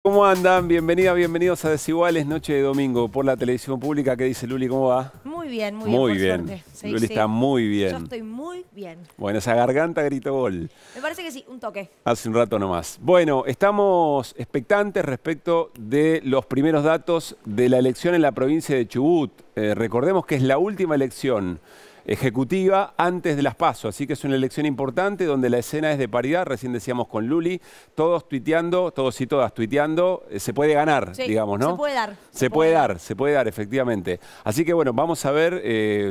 ¿Cómo andan? Bienvenidos a Desiguales, noche de domingo por la televisión pública. ¿Qué dice Luli? ¿Cómo va? Muy bien, por suerte. Sí, Luli está muy bien. Yo estoy muy bien. Bueno, esa garganta gritó gol. Me parece que sí, un toque. Hace un rato nomás. Bueno, estamos expectantes respecto de los primeros datos de la elección en la provincia de Chubut. Recordemos que es la última elección ejecutiva antes de las PASO, así que es una elección importante donde la escena es de paridad, recién decíamos con Luli, todos tuiteando, todos y todas tuiteando, se puede ganar, sí, digamos, ¿no? Se puede dar. Se puede dar, efectivamente. Así que bueno, vamos a ver,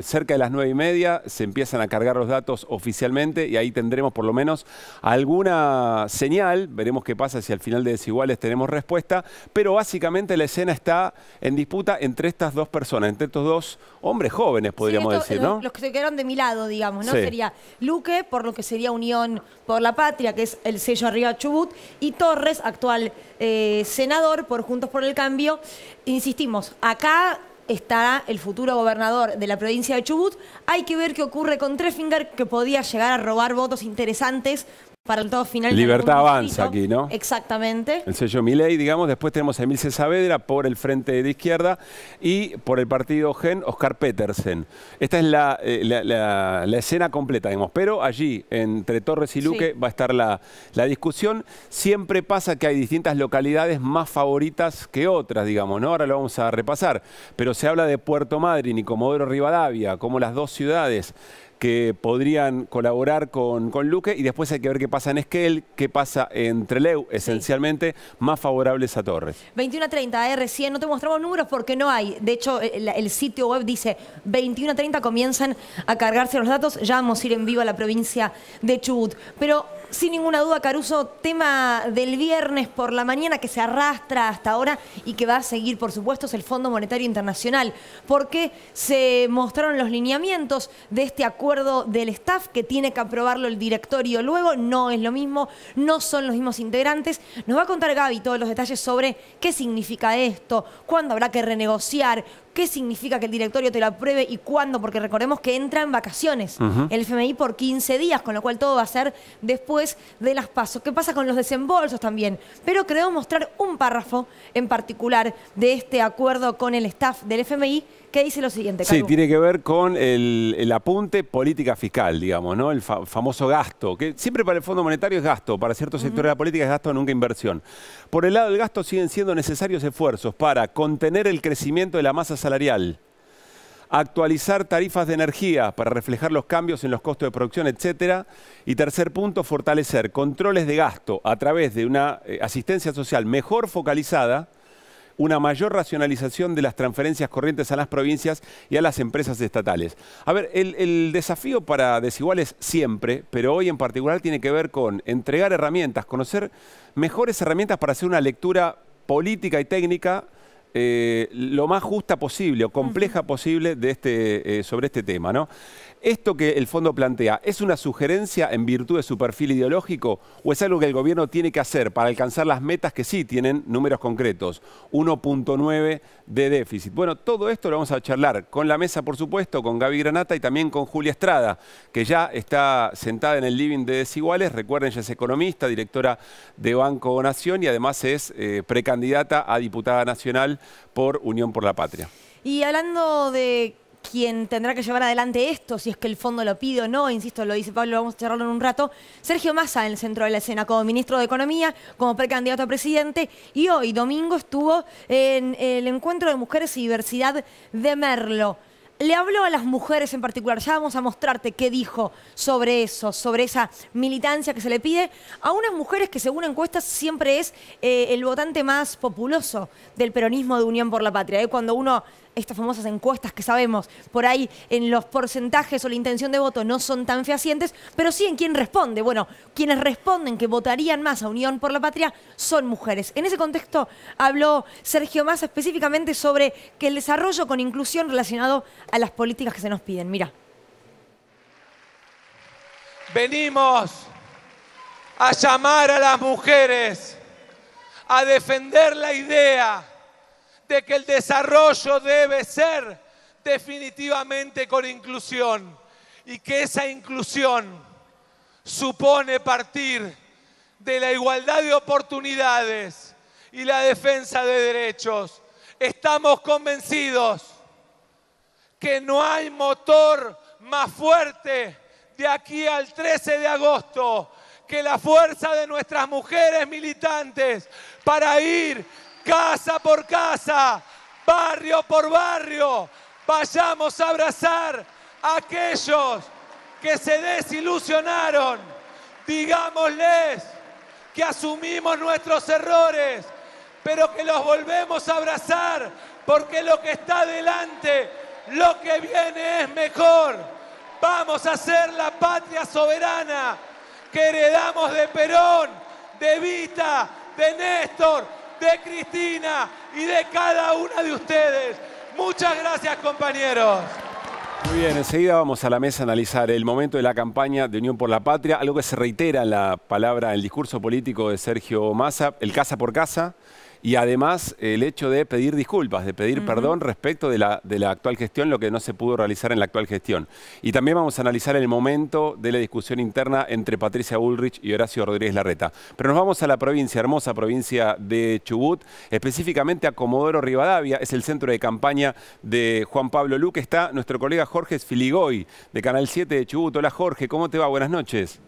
cerca de las 9:30 se empiezan a cargar los datos oficialmente y ahí tendremos por lo menos alguna señal, veremos qué pasa si al final de Desiguales tenemos respuesta, pero básicamente la escena está en disputa entre estas dos personas, entre estos dos hombres jóvenes, podríamos decir, ¿no? Los que se quedaron de mi lado, digamos, ¿no? Sí. Sería Luque, por lo que sería Unión por la Patria, que es el sello arriba Chubut, y Torres, actual senador por Juntos por el Cambio. Insistimos, acá está el futuro gobernador de la provincia de Chubut. Hay que ver qué ocurre con Treffinger, que podía llegar a robar votos interesantes para el todo final. Libertad Avanza aquí, ¿no? Exactamente. El sello Milei, digamos. Después tenemos a Emilce Saavedra por el Frente de Izquierda y por el partido GEN, Oscar Petersen. Esta es la escena completa, digamos. Pero allí, entre Torres y Luque, va a estar la discusión. Siempre pasa que hay distintas localidades más favoritas que otras, digamos, ¿no? Ahora lo vamos a repasar. Pero se habla de Puerto Madryn y Comodoro Rivadavia como las dos ciudades que podrían colaborar con Luque, y después hay que ver qué pasa en Esquel, qué pasa en Trelew, esencialmente más favorables a Torres. 21:30, recién no te mostramos números porque no hay. De hecho, el sitio web dice 21:30 comienzan a cargarse los datos, ya vamos a ir en vivo a la provincia de Chubut. Pero sin ninguna duda, Caruso, tema del viernes por la mañana que se arrastra hasta ahora y que va a seguir, por supuesto, es el Fondo Monetario Internacional, porque se mostraron los lineamientos de este acuerdo del staff que tiene que aprobarlo el directorio luego. No es lo mismo, no son los mismos integrantes. Nos va a contar Gaby todos los detalles sobre qué significa esto, cuándo habrá que renegociar, qué significa que el directorio te lo apruebe y cuándo, porque recordemos que entra en vacaciones el FMI por 15 días, con lo cual todo va a ser después de las PASO. ¿Qué pasa con los desembolsos también? Pero queremos mostrar un párrafo en particular de este acuerdo con el staff del FMI que dice lo siguiente, Caru. Sí, tiene que ver con el apunte política fiscal, digamos, ¿no? El famoso gasto, que siempre para el Fondo Monetario es gasto, para ciertos sectores de la política es gasto, nunca inversión. Por el lado del gasto siguen siendo necesarios esfuerzos para contener el crecimiento de la masa salarial, actualizar tarifas de energía para reflejar los cambios en los costos de producción, etcétera. Y tercer punto, fortalecer controles de gasto a través de una asistencia social mejor focalizada, una mayor racionalización de las transferencias corrientes a las provincias y a las empresas estatales. A ver, el desafío para Desiguales siempre, pero hoy en particular tiene que ver con entregar herramientas, conocer mejores herramientas para hacer una lectura política y técnica lo más justa posible o compleja posible de sobre este tema, ¿no? ¿Esto que el fondo plantea es una sugerencia en virtud de su perfil ideológico o es algo que el gobierno tiene que hacer para alcanzar las metas que sí tienen números concretos? 1.9 de déficit. Bueno, todo esto lo vamos a charlar con la mesa, por supuesto, con Gaby Granata y también con Julia Estrada, que ya está sentada en el living de Desiguales. Recuerden, ella es economista, directora de Banco Nación y además es precandidata a diputada nacional por Unión por la Patria. Y hablando de quien tendrá que llevar adelante esto, si es que el fondo lo pide o no, insisto, lo dice Pablo, vamos a charlarlo en un rato. Sergio Massa en el centro de la escena, como ministro de Economía, como precandidato a presidente, y hoy, domingo, estuvo en el encuentro de mujeres y diversidad de Merlo. Le habló a las mujeres en particular, ya vamos a mostrarte qué dijo sobre eso, sobre esa militancia que se le pide a unas mujeres que según encuestas siempre es el votante más populoso del peronismo de Unión por la Patria. Cuando uno, estas famosas encuestas que sabemos, por ahí en los porcentajes o la intención de voto no son tan fehacientes, pero sí en quién responde. Bueno, quienes responden que votarían más a Unión por la Patria son mujeres. En ese contexto habló Sergio Massa específicamente sobre que el desarrollo con inclusión relacionado a las políticas que se nos piden. Mira. Venimos a llamar a las mujeres a defender la idea de que el desarrollo debe ser definitivamente con inclusión y que esa inclusión supone partir de la igualdad de oportunidades y la defensa de derechos. Estamos convencidos que no hay motor más fuerte de aquí al 13 de agosto que la fuerza de nuestras mujeres militantes para ir casa por casa, barrio por barrio. Vayamos a abrazar a aquellos que se desilusionaron. Digámosles que asumimos nuestros errores, pero que los volvemos a abrazar, porque lo que está adelante, lo que viene es mejor. Vamos a ser la patria soberana que heredamos de Perón, de Evita, de Néstor, de Cristina y de cada una de ustedes. Muchas gracias, compañeros. Muy bien, enseguida vamos a la mesa a analizar el momento de la campaña de Unión por la Patria, algo que se reitera en la palabra, en el discurso político de Sergio Massa, el casa por casa, y además el hecho de pedir disculpas, de pedir perdón respecto de la actual gestión, lo que no se pudo realizar en la actual gestión. Y también vamos a analizar el momento de la discusión interna entre Patricia Bullrich y Horacio Rodríguez Larreta. Pero nos vamos a la provincia, hermosa provincia de Chubut, específicamente a Comodoro Rivadavia, es el centro de campaña de Juan Pablo Luque. Está nuestro colega Jorge Sfiligoy, de Canal 7 de Chubut. Hola Jorge, ¿cómo te va? Buenas noches.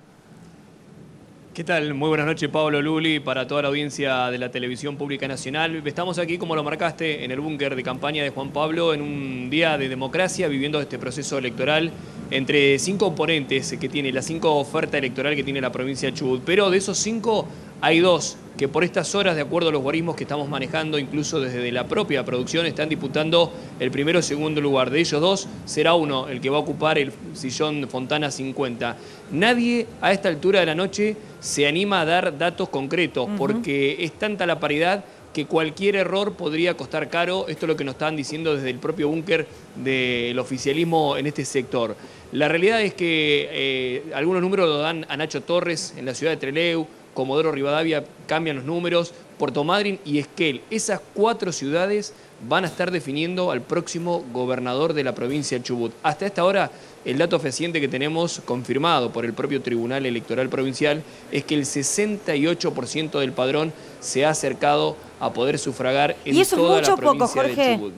¿Qué tal? Muy buenas noches, Pablo, Luli, para toda la audiencia de la Televisión Pública Nacional. Estamos aquí, como lo marcaste, en el búnker de campaña de Juan Pablo, en un día de democracia, viviendo este proceso electoral entre 5 oponentes que tiene, la 5 oferta electoral que tiene la provincia de Chubut. Pero de esos 5 hay 2 que por estas horas, de acuerdo a los guarismos que estamos manejando, incluso desde la propia producción, están disputando el primero y segundo lugar. De ellos 2, será uno el que va a ocupar el sillón Fontana 50. Nadie a esta altura de la noche se anima a dar datos concretos, porque es tanta la paridad que cualquier error podría costar caro. Esto es lo que nos están diciendo desde el propio búnker del oficialismo en este sector. La realidad es que algunos números lo dan a Nacho Torres en la ciudad de Trelew, Comodoro Rivadavia cambian los números, Puerto Madryn y Esquel. Esas 4 ciudades van a estar definiendo al próximo gobernador de la provincia de Chubut. Hasta esta hora, el dato fehaciente que tenemos confirmado por el propio Tribunal Electoral Provincial es que el 68% del padrón se ha acercado a poder sufragar en toda la provincia de Chubut.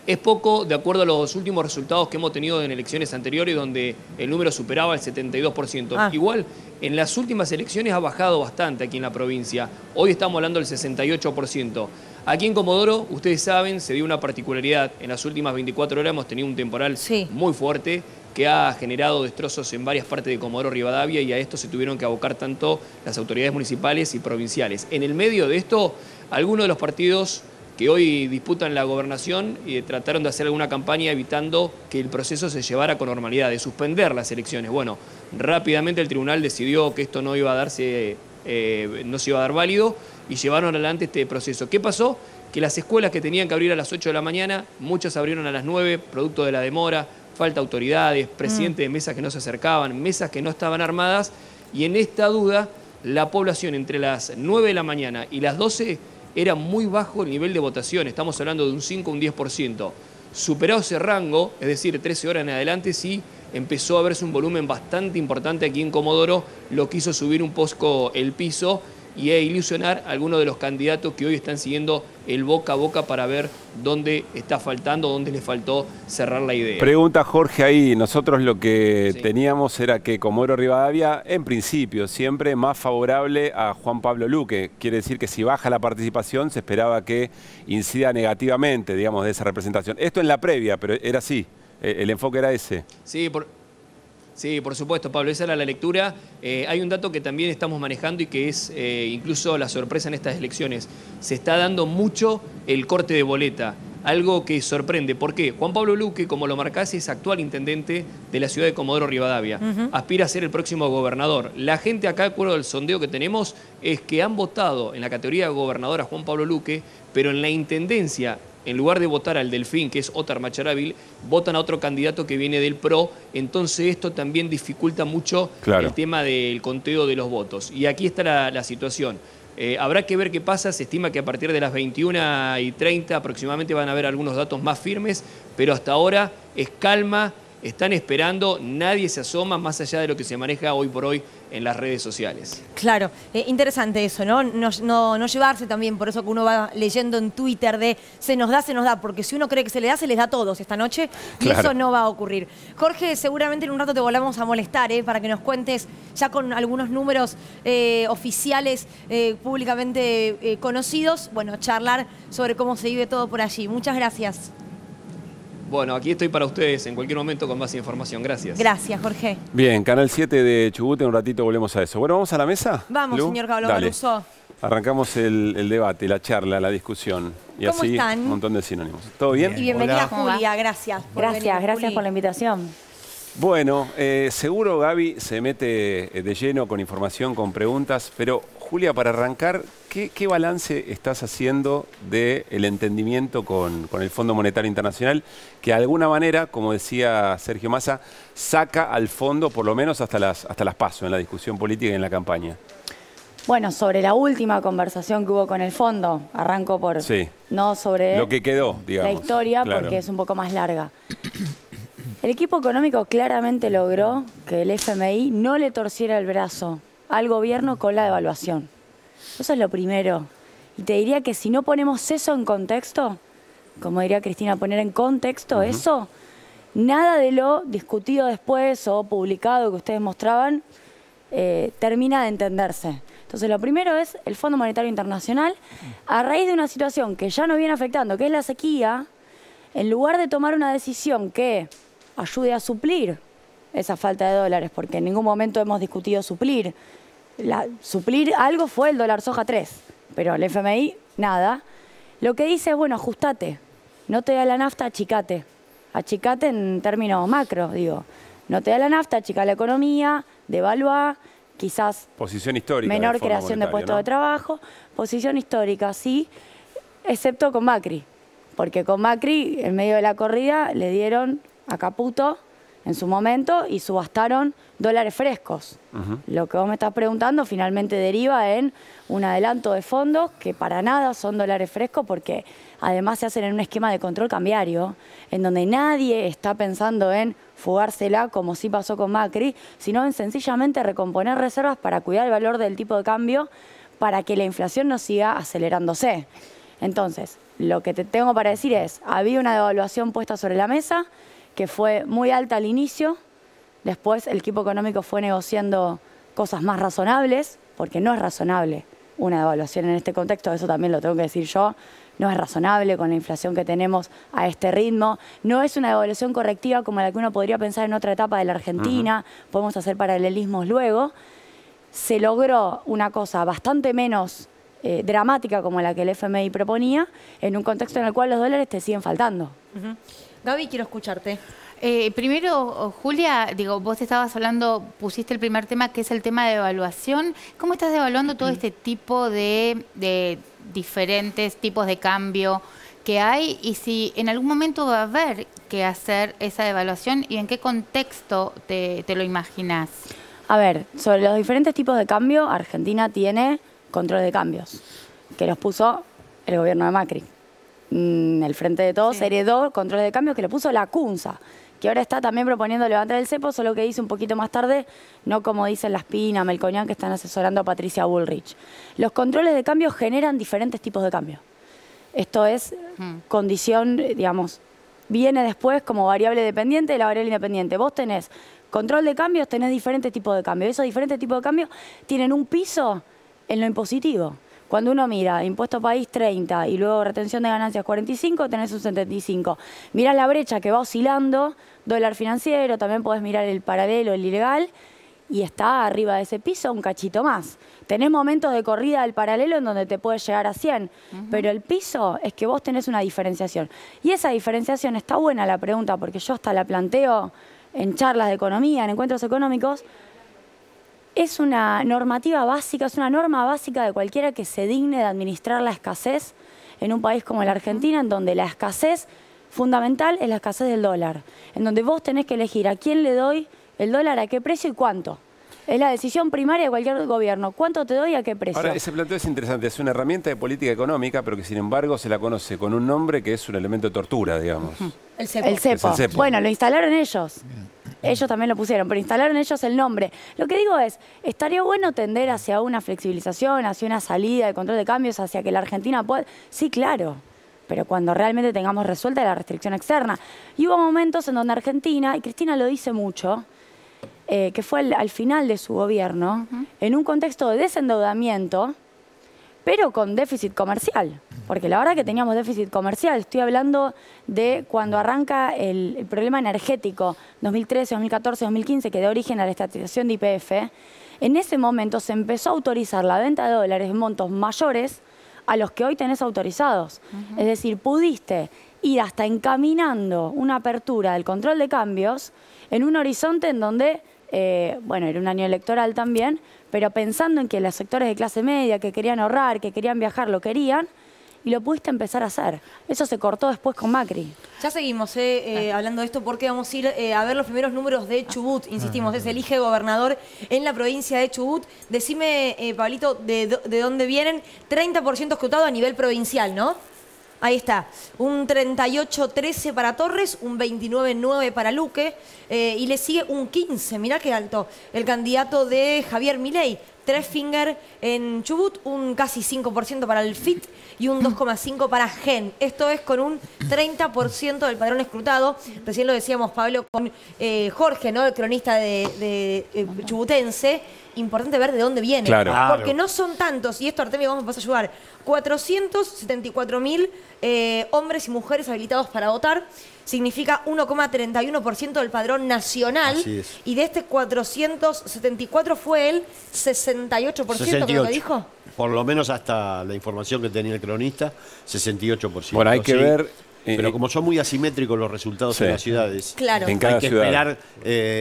Es poco, de acuerdo a los últimos resultados que hemos tenido en elecciones anteriores, donde el número superaba el 72%. Igual, en las últimas elecciones ha bajado bastante aquí en la provincia. Hoy estamos hablando del 68%. Aquí en Comodoro, ustedes saben, se dio una particularidad. En las últimas 24 horas hemos tenido un temporal muy fuerte que ha generado destrozos en varias partes de Comodoro Rivadavia, y a esto se tuvieron que abocar tanto las autoridades municipales y provinciales. En el medio de esto, algunos de los partidos que hoy disputan la gobernación y trataron de hacer alguna campaña evitando que el proceso se llevara con normalidad, de suspender las elecciones. Bueno, rápidamente el tribunal decidió que esto no iba a darse, no se iba a dar válido, y llevaron adelante este proceso. ¿Qué pasó? Que las escuelas que tenían que abrir a las 8 de la mañana, muchas abrieron a las 9, producto de la demora, falta de autoridades, presidentes de mesas que no se acercaban, mesas que no estaban armadas, y en esta duda, la población entre las 9 de la mañana y las 12 era muy bajo el nivel de votación, estamos hablando de un 5 o un 10%. Superado ese rango, es decir, 13 horas en adelante, sí empezó a verse un volumen bastante importante aquí en Comodoro, lo que hizo subir un poco el piso y ilusionar a algunos de los candidatos que hoy están siguiendo el boca a boca para ver dónde está faltando, dónde le faltó cerrar la idea. Pregunta Jorge ahí, nosotros lo que teníamos era que Comodoro Rivadavia, en principio, siempre más favorable a Juan Pablo Luque. Quiere decir que si baja la participación se esperaba que incida negativamente, digamos, de esa representación. Esto en la previa, pero era así, el enfoque era ese. Sí, por supuesto, Pablo, esa era la lectura. Hay un dato que también estamos manejando y que es incluso la sorpresa en estas elecciones. Se está dando mucho el corte de boleta, algo que sorprende. ¿Por qué? Juan Pablo Luque, como lo marcás, es actual intendente de la ciudad de Comodoro Rivadavia. Aspira a ser el próximo gobernador. La gente acá, de acuerdo al sondeo que tenemos, es que han votado en la categoría de gobernador a Juan Pablo Luque, pero en la intendencia, en lugar de votar al Delfín, que es Ótar Macharávil, votan a otro candidato que viene del PRO. Entonces esto también dificulta mucho el tema del conteo de los votos. Y aquí está la situación. Habrá que ver qué pasa. Se estima que a partir de las 21:30 aproximadamente van a haber algunos datos más firmes, pero hasta ahora es calma, están esperando, nadie se asoma más allá de lo que se maneja hoy por hoy en las redes sociales. Claro, interesante eso, ¿no? No llevarse también, por eso que uno va leyendo en Twitter de se nos da, porque si uno cree que se les da a todos esta noche, y Claro. eso no va a ocurrir. Jorge, seguramente en un rato te volvamos a molestar, para que nos cuentes ya con algunos números oficiales, públicamente conocidos, bueno, charlar sobre cómo se vive todo por allí. Muchas gracias. Bueno, aquí estoy para ustedes en cualquier momento con más información. Gracias. Gracias, Jorge. Bien, Canal 7 de Chubut, en un ratito volvemos a eso. Bueno, ¿vamos a la mesa? Vamos, Lu? señor Pablo Dale. Caruso. Arrancamos el debate, la charla, la discusión. Y ¿Cómo así están? un montón de sinónimos. ¿Todo bien? Y bienvenida, Hola. ¿Cómo va? Julia. Gracias. Por venir, Gracias Juli. por la invitación. Bueno, seguro Gaby se mete de lleno con información, con preguntas, pero Julia, para arrancar, ¿qué balance estás haciendo del entendimiento con el Fondo Monetario Internacional, que de alguna manera, como decía Sergio Massa, saca al fondo por lo menos hasta las PASO en la discusión política y en la campaña? Bueno, sobre la última conversación que hubo con el fondo, arranco por Sí. no sobre Lo que quedó, digamos. la historia, Claro. porque es un poco más larga. El equipo económico claramente logró que el FMI no le torciera el brazo al gobierno con la devaluación. Eso es lo primero. Y te diría que si no ponemos eso en contexto, como diría Cristina, poner en contexto eso, nada de lo discutido después o publicado que ustedes mostraban termina de entenderse. Entonces, lo primero es el Fondo Monetario Internacional, a raíz de una situación que ya nos viene afectando, que es la sequía, en lugar de tomar una decisión que ayude a suplir esa falta de dólares, porque en ningún momento hemos discutido suplir. Suplir algo fue el dólar soja 3, pero el FMI, nada. Lo que dice es, bueno, ajustate, no te da la nafta, achicate. Achicate en términos macro, digo. No te da la nafta, achica la economía, devalúa, quizás Posición histórica. menor del Fondo creación de Monetario, puestos ¿no? de trabajo, posición histórica, sí, excepto con Macri, porque con Macri, en medio de la corrida, le dieron a Caputo en su momento y subastaron dólares frescos. Lo que vos me estás preguntando finalmente deriva en un adelanto de fondos que para nada son dólares frescos, porque además se hacen en un esquema de control cambiario, en donde nadie está pensando en fugársela como sí pasó con Macri, sino en sencillamente recomponer reservas para cuidar el valor del tipo de cambio para que la inflación no siga acelerándose. Entonces, lo que te tengo para decir es, había una devaluación puesta sobre la mesa que fue muy alta al inicio, después el equipo económico fue negociando cosas más razonables, porque no es razonable una devaluación en este contexto, eso también lo tengo que decir yo, no es razonable con la inflación que tenemos a este ritmo, no es una devaluación correctiva como la que uno podría pensar en otra etapa de la Argentina, podemos hacer paralelismos luego. Se logró una cosa bastante menos dramática como la que el FMI proponía, en un contexto en el cual los dólares te siguen faltando. Gaby, quiero escucharte. Primero, Julia, digo, vos estabas hablando, pusiste el primer tema, que es el tema de evaluación. ¿Cómo estás evaluando todo este tipo de diferentes tipos de cambio que hay? Y si en algún momento va a haber que hacer esa evaluación, ¿y en qué contexto te lo imaginás? A ver, sobre los diferentes tipos de cambio, Argentina tiene control de cambios, que los puso el gobierno de Macri. El Frente de Todos heredó control de cambios que lo puso la CUNSA, que ahora está también proponiendo levantar el cepo, solo que dice un poquito más tarde, no como dicen las Pina, Melconian, que están asesorando a Patricia Bullrich. Los controles de cambio generan diferentes tipos de cambio. Esto es condición, digamos, viene después como variable dependiente de la variable independiente. Vos tenés control de cambios, tenés diferentes tipos de cambio. Esos diferentes tipos de cambio tienen un piso en lo impositivo. Cuando uno mira impuesto país 30 y luego retención de ganancias 45, tenés un 75. Mirás la brecha que va oscilando, dólar financiero, también podés mirar el paralelo, el ilegal, y está arriba de ese piso un cachito más. Tenés momentos de corrida del paralelo en donde te puede llegar a 100, pero el piso es que vos tenés una diferenciación. Y esa diferenciación, está buena la pregunta, porque yo hasta la planteo en charlas de economía, en encuentros económicos. Es una normativa básica, es una norma básica de cualquiera que se digne de administrar la escasez en un país como la Argentina, en donde la escasez fundamental es la escasez del dólar, en donde vos tenés que elegir a quién le doy el dólar, a qué precio y cuánto. Es la decisión primaria de cualquier gobierno. ¿Cuánto te doy y a qué precio? Ahora, ese planteo es interesante. Es una herramienta de política económica, pero que sin embargo se la conoce con un nombre que es un elemento de tortura, digamos. El cepo. El cepo. Es el cepo. Bueno, lo instalaron ellos. Ellos también lo pusieron, pero instalaron ellos el nombre. Lo que digo es, estaría bueno tender hacia una flexibilización, hacia una salida de control de cambios, hacia que la Argentina pueda... Sí, claro, pero cuando realmente tengamos resuelta la restricción externa. Y hubo momentos en donde Argentina, y Cristina lo dice mucho, que fue al final de su gobierno, en un contexto de desendeudamiento, pero con déficit comercial. Porque la verdad que teníamos déficit comercial. Estoy hablando de cuando arranca el problema energético, 2013, 2014, 2015, que dio origen a la estatización de YPF. En ese momento se empezó a autorizar la venta de dólares en montos mayores a los que hoy tenés autorizados. Es decir, pudiste ir hasta encaminando una apertura del control de cambios en un horizonte en donde, bueno, era un año electoral también, pero pensando en que los sectores de clase media que querían ahorrar, que querían viajar, lo querían, y lo pudiste empezar a hacer. Eso se cortó después con Macri. Ya seguimos hablando de esto porque vamos a ir a ver los primeros números de Chubut. Insistimos, se elige gobernador en la provincia de Chubut. Decime, Pablito, de dónde vienen. 30% escrutado a nivel provincial, ¿no? Ahí está, un 38-13 para Torres, un 29-9 para Luque y le sigue un 15, mirá qué alto, el candidato de Javier Milei. 3 finger en Chubut, un casi 5% para el FIT y un 2,5% para GEN. Esto es con un 30% del padrón escrutado. Recién lo decíamos, Pablo, con Jorge, ¿no? El cronista de chubutense. Importante ver de dónde viene. Claro. Porque no son tantos, y esto Artemio vas a ayudar, 474.000 hombres y mujeres habilitados para votar. Significa 1,31% del padrón nacional. Así es. Y de este 474 fue el 68%, 68. creo que dijo. Por lo menos hasta la información que tenía el cronista, 68%. Bueno, hay que sí. ver... Pero como son muy asimétricos los resultados en las ciudades, Claro. En cada hay que ciudad. esperar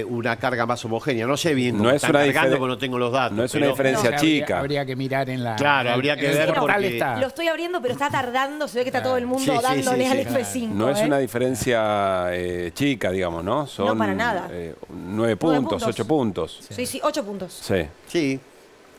una carga más homogénea. No sé bien cómo No es están una cargando diferen- porque no tengo los datos. no es una pero- diferencia No, chica. Habría que mirar en la... Claro, habría que en el ver portal porque- está. Lo estoy abriendo, pero está tardando. Se ve que está todo el mundo Sí, sí, dándole sí, al sí. F5. No es una diferencia chica, digamos, ¿no? Son No, para nada. 9 puntos, puntos. 8 puntos. Sí, 8 puntos. Sí. Sí.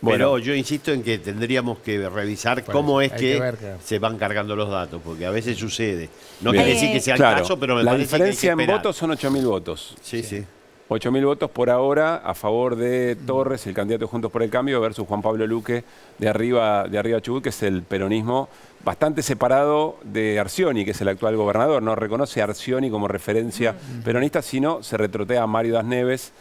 Bueno. Pero yo insisto en que tendríamos que revisar Por cómo eso, es hay que que ver que- se van cargando los datos, porque a veces sucede. No Bien. quiere decir que sea Claro, el caso, pero me la parece diferencia que hay en que esperar. votos son 8.000 votos. Sí, sí. 8.000 votos por ahora a favor de Torres, el candidato de Juntos por el Cambio, versus Juan Pablo Luque de arriba Chubut, que es el peronismo bastante separado de Arcioni, que es el actual gobernador. No reconoce a Arcioni como referencia peronista, sino se retrotea a Mario Das Neves,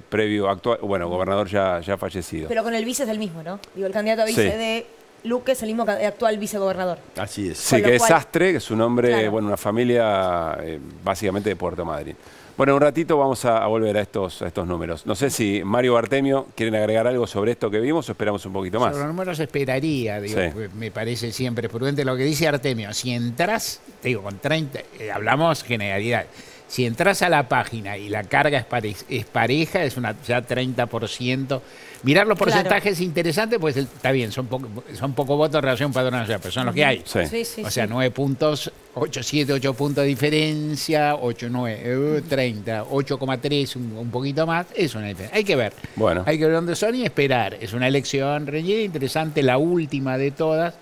previo actual, bueno, gobernador ya fallecido. Pero con el vice es el mismo, ¿no? Digo, el candidato a vice Sí. de Luque es el mismo actual vicegobernador. Así es. Sí, Con lo que es cual- Sastre, que es un hombre, Claro. bueno, una familia básicamente de Puerto Madryn. Bueno, en un ratito vamos a volver a estos números. No sé si Mario Bartemio quieren agregar algo sobre esto que vimos o esperamos un poquito más. Sobre los números esperaría, digo, Sí. pues, me parece siempre prudente lo que dice Artemio. Si entras, te digo, con 30, hablamos generalidad. Si entras a la página y la carga es pareja, es ya 30%. Mirar los Claro. porcentajes es interesante, pues está bien, son poco votos en relación a un padrón nacional, pero son los que hay. Sí. Sí, sí, O sea, sí. 9 puntos, 8 puntos de diferencia, 8, 9, 30, 8,3, un poquito más, es una diferencia. Hay que ver. Bueno. Hay que ver dónde son y esperar. Es una elección reñida, interesante, la última de todas.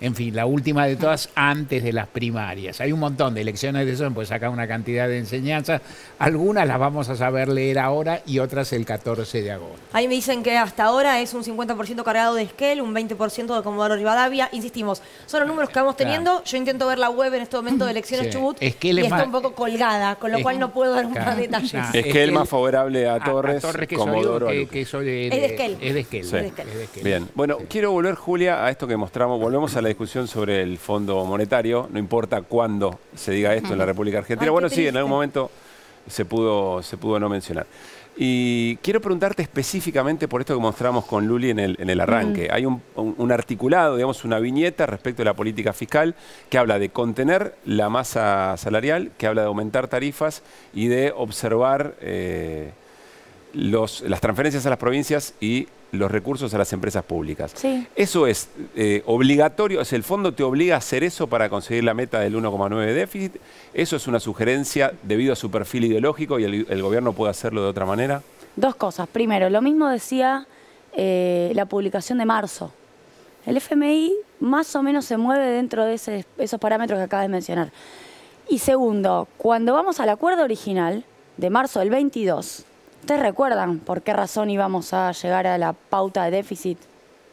En fin, la última de todas antes de las primarias. Hay un montón de elecciones de eso, pues sacar una cantidad de enseñanzas. Algunas las vamos a saber leer ahora y otras el 14 de agosto. Ahí me dicen que hasta ahora es un 50% cargado de Esquel, un 20% de Comodoro Rivadavia. Insistimos, son los números que vamos teniendo. Yo intento ver la web en este momento de Elecciones Sí. Chubut Esquel y es está más- un poco colgada, con lo Es- cual no puedo dar más Claro. detalles. Ah, Es que el más favorable a A Torres, que Comodoro a soy, Luque. que soy de, Es de Esquel. Es de Esquel. Sí. Es de Esquel. Bien, bueno, quiero volver, Julia, a esto que mostramos. Volvemos a la discusión sobre el Fondo Monetario. No importa cuándo se diga esto en la República Argentina. Ay, Bueno, qué sí, en triste. algún momento se pudo no mencionar. Y quiero preguntarte específicamente por esto que mostramos con Luli en el arranque. Hay un articulado, digamos, una viñeta respecto a la política fiscal que habla de contener la masa salarial, que habla de aumentar tarifas y de observar las transferencias a las provincias y los recursos a las empresas públicas. Sí. ¿Eso es obligatorio? ¿El fondo te obliga a hacer eso para conseguir la meta del 1,9 de déficit? ¿Eso es una sugerencia debido a su perfil ideológico y el gobierno puede hacerlo de otra manera? Dos cosas. Primero, lo mismo decía la publicación de marzo. El FMI más o menos se mueve dentro de esos parámetros que acabas de mencionar. Y segundo, cuando vamos al acuerdo original, de marzo del 22. ¿Ustedes recuerdan por qué razón íbamos a llegar a la pauta de déficit?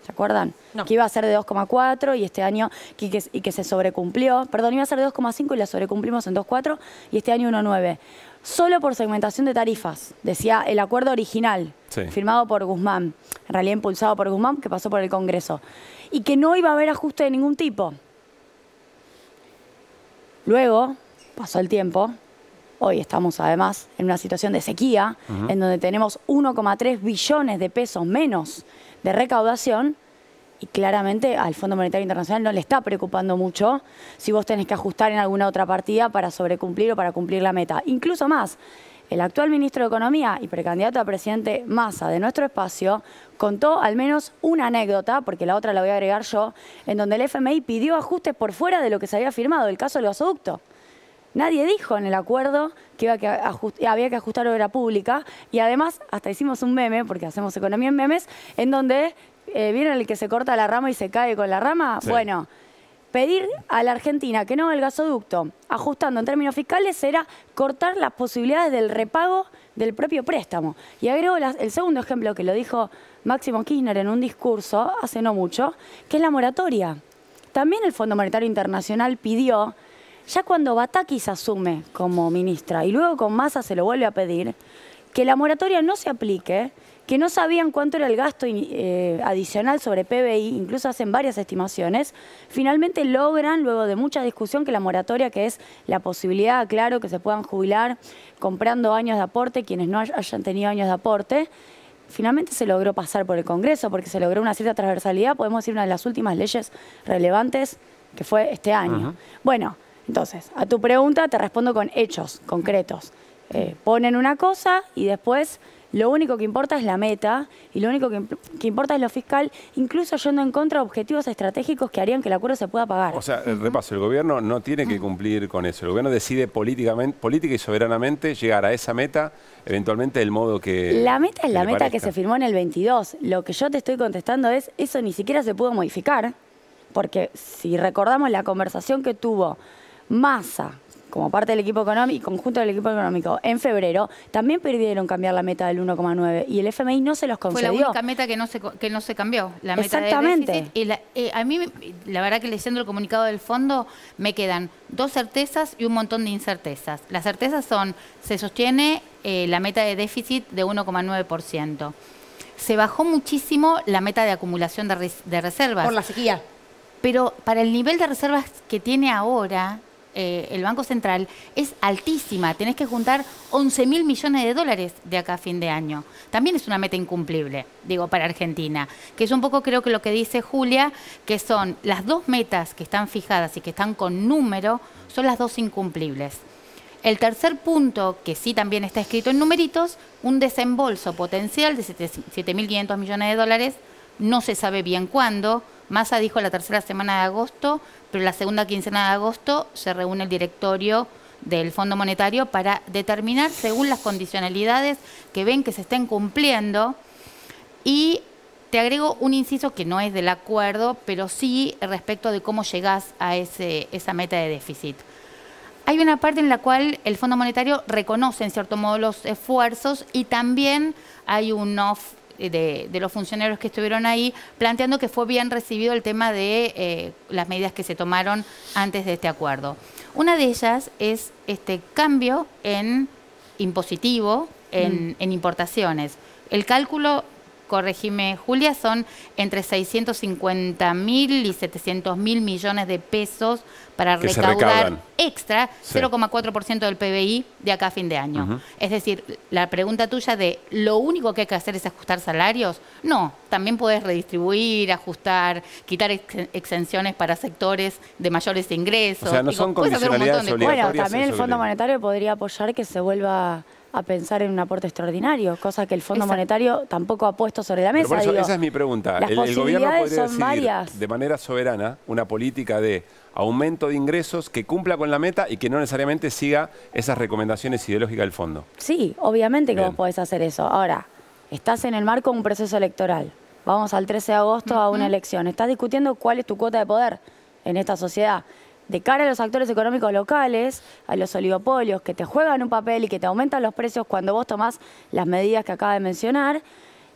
¿Se acuerdan? No. Que iba a ser de 2,4 y este año que se sobrecumplió. Perdón, iba a ser de 2,5 y la sobrecumplimos en 2,4 y este año 1,9. Solo por segmentación de tarifas, decía el acuerdo original, firmado por Guzmán, en realidad impulsado por Guzmán, que pasó por el Congreso, y que no iba a haber ajuste de ningún tipo. Luego, pasó el tiempo, hoy estamos además en una situación de sequía, en donde tenemos 1,3 billones de pesos menos de recaudación, y claramente al Fondo Monetario Internacional no le está preocupando mucho si vos tenés que ajustar en alguna otra partida para sobrecumplir o para cumplir la meta. Incluso más, el actual ministro de Economía y precandidato a presidente Massa de nuestro espacio contó al menos una anécdota, porque la otra la voy a agregar yo, en donde el FMI pidió ajustes por fuera de lo que se había firmado, el caso del gasoducto. Nadie dijo en el acuerdo que había que ajustar obra pública, y además hasta hicimos un meme, porque hacemos economía en memes, en donde, ¿vieron el que se corta la rama y se cae con la rama? Sí. Bueno, pedir a la Argentina que no haga el gasoducto, ajustando en términos fiscales, era cortar las posibilidades del repago del propio préstamo. Y agrego el segundo ejemplo que lo dijo Máximo Kirchner en un discurso hace no mucho, que es la moratoria. También el Fondo Monetario Internacional pidió, ya cuando Batakis asume como ministra y luego con Massa se lo vuelve a pedir, que la moratoria no se aplique, que no sabían cuánto era el gasto adicional sobre PBI, incluso hacen varias estimaciones. Finalmente logran, luego de mucha discusión, que la moratoria, que es la posibilidad, claro, que se puedan jubilar comprando años de aporte quienes no hayan tenido años de aporte, finalmente se logró pasar por el Congreso, porque se logró una cierta transversalidad, podemos decir una de las últimas leyes relevantes que fue este año. Bueno, entonces, a tu pregunta te respondo con hechos concretos. Ponen una cosa y después lo único que importa es la meta y lo único que importa es lo fiscal, incluso yendo en contra de objetivos estratégicos que harían que el acuerdo se pueda pagar. O sea, repaso, el gobierno no tiene que cumplir con eso. El gobierno decide política y soberanamente llegar a esa meta, eventualmente del modo que la meta es la meta parezca. Que se firmó en el 22. Lo que yo te estoy contestando es, eso ni siquiera se pudo modificar, porque si recordamos la conversación que tuvo Massa como parte del equipo económico y conjunto del equipo económico en febrero, también pidieron cambiar la meta del 1,9 y el FMI no se los concedió. Fue la única meta que no se cambió, la meta de déficit. Y a mí, la verdad que leyendo el comunicado del fondo, me quedan dos certezas y un montón de incertezas. Las certezas son, se sostiene la meta de déficit de 1,9%. Se bajó muchísimo la meta de acumulación de reservas. Por la sequía. Pero para el nivel de reservas que tiene ahora el Banco Central es altísima. Tenés que juntar 11.000 millones de dólares de acá a fin de año. También es una meta incumplible, digo, para Argentina. Que es un poco, creo que lo que dice Julia, que son las dos metas que están fijadas y que están con número, son las dos incumplibles. El tercer punto, que sí también está escrito en numeritos, un desembolso potencial de 7.500 millones de dólares, no se sabe bien cuándo. Massa dijo la tercera semana de agosto, pero la segunda quincena de agosto se reúne el directorio del Fondo Monetario para determinar, según las condicionalidades que ven que se estén cumpliendo. Y te agrego un inciso que no es del acuerdo, pero sí respecto de cómo llegás a esa meta de déficit. Hay una parte en la cual el Fondo Monetario reconoce en cierto modo los esfuerzos y también hay un off de los funcionarios que estuvieron ahí, planteando que fue bien recibido el tema de las medidas que se tomaron antes de este acuerdo. Una de ellas es este cambio en impositivo, en importaciones. El cálculo, corregime Julia, son entre 650.000 y 700.000 millones de pesos para que recaudar extra, 0,4% del PBI de acá a fin de año. Es decir, la pregunta tuya de ¿lo único que hay que hacer es ajustar salarios? No, también puedes redistribuir, ajustar, quitar exenciones para sectores de mayores ingresos. O sea, no son condicionalidades obligatorias. Bueno, también el Fondo Monetario podría apoyar que se vuelva a pensar en un aporte extraordinario, cosa que el Fondo Monetario tampoco ha puesto sobre la mesa. Por eso, digo, esa es mi pregunta. Las El gobierno posibilidades podría son decidir varias. de manera soberana una política de aumento de ingresos que cumpla con la meta y que no necesariamente siga esas recomendaciones ideológicas del fondo. Sí, obviamente que Bien. vos podés hacer eso. Ahora, estás en el marco de un proceso electoral. Vamos al 13 de agosto a una elección. Estás discutiendo cuál es tu cuota de poder en esta sociedad. de cara a los actores económicos locales, a los oligopolios que te juegan un papel y que te aumentan los precios cuando vos tomás las medidas que acaba de mencionar,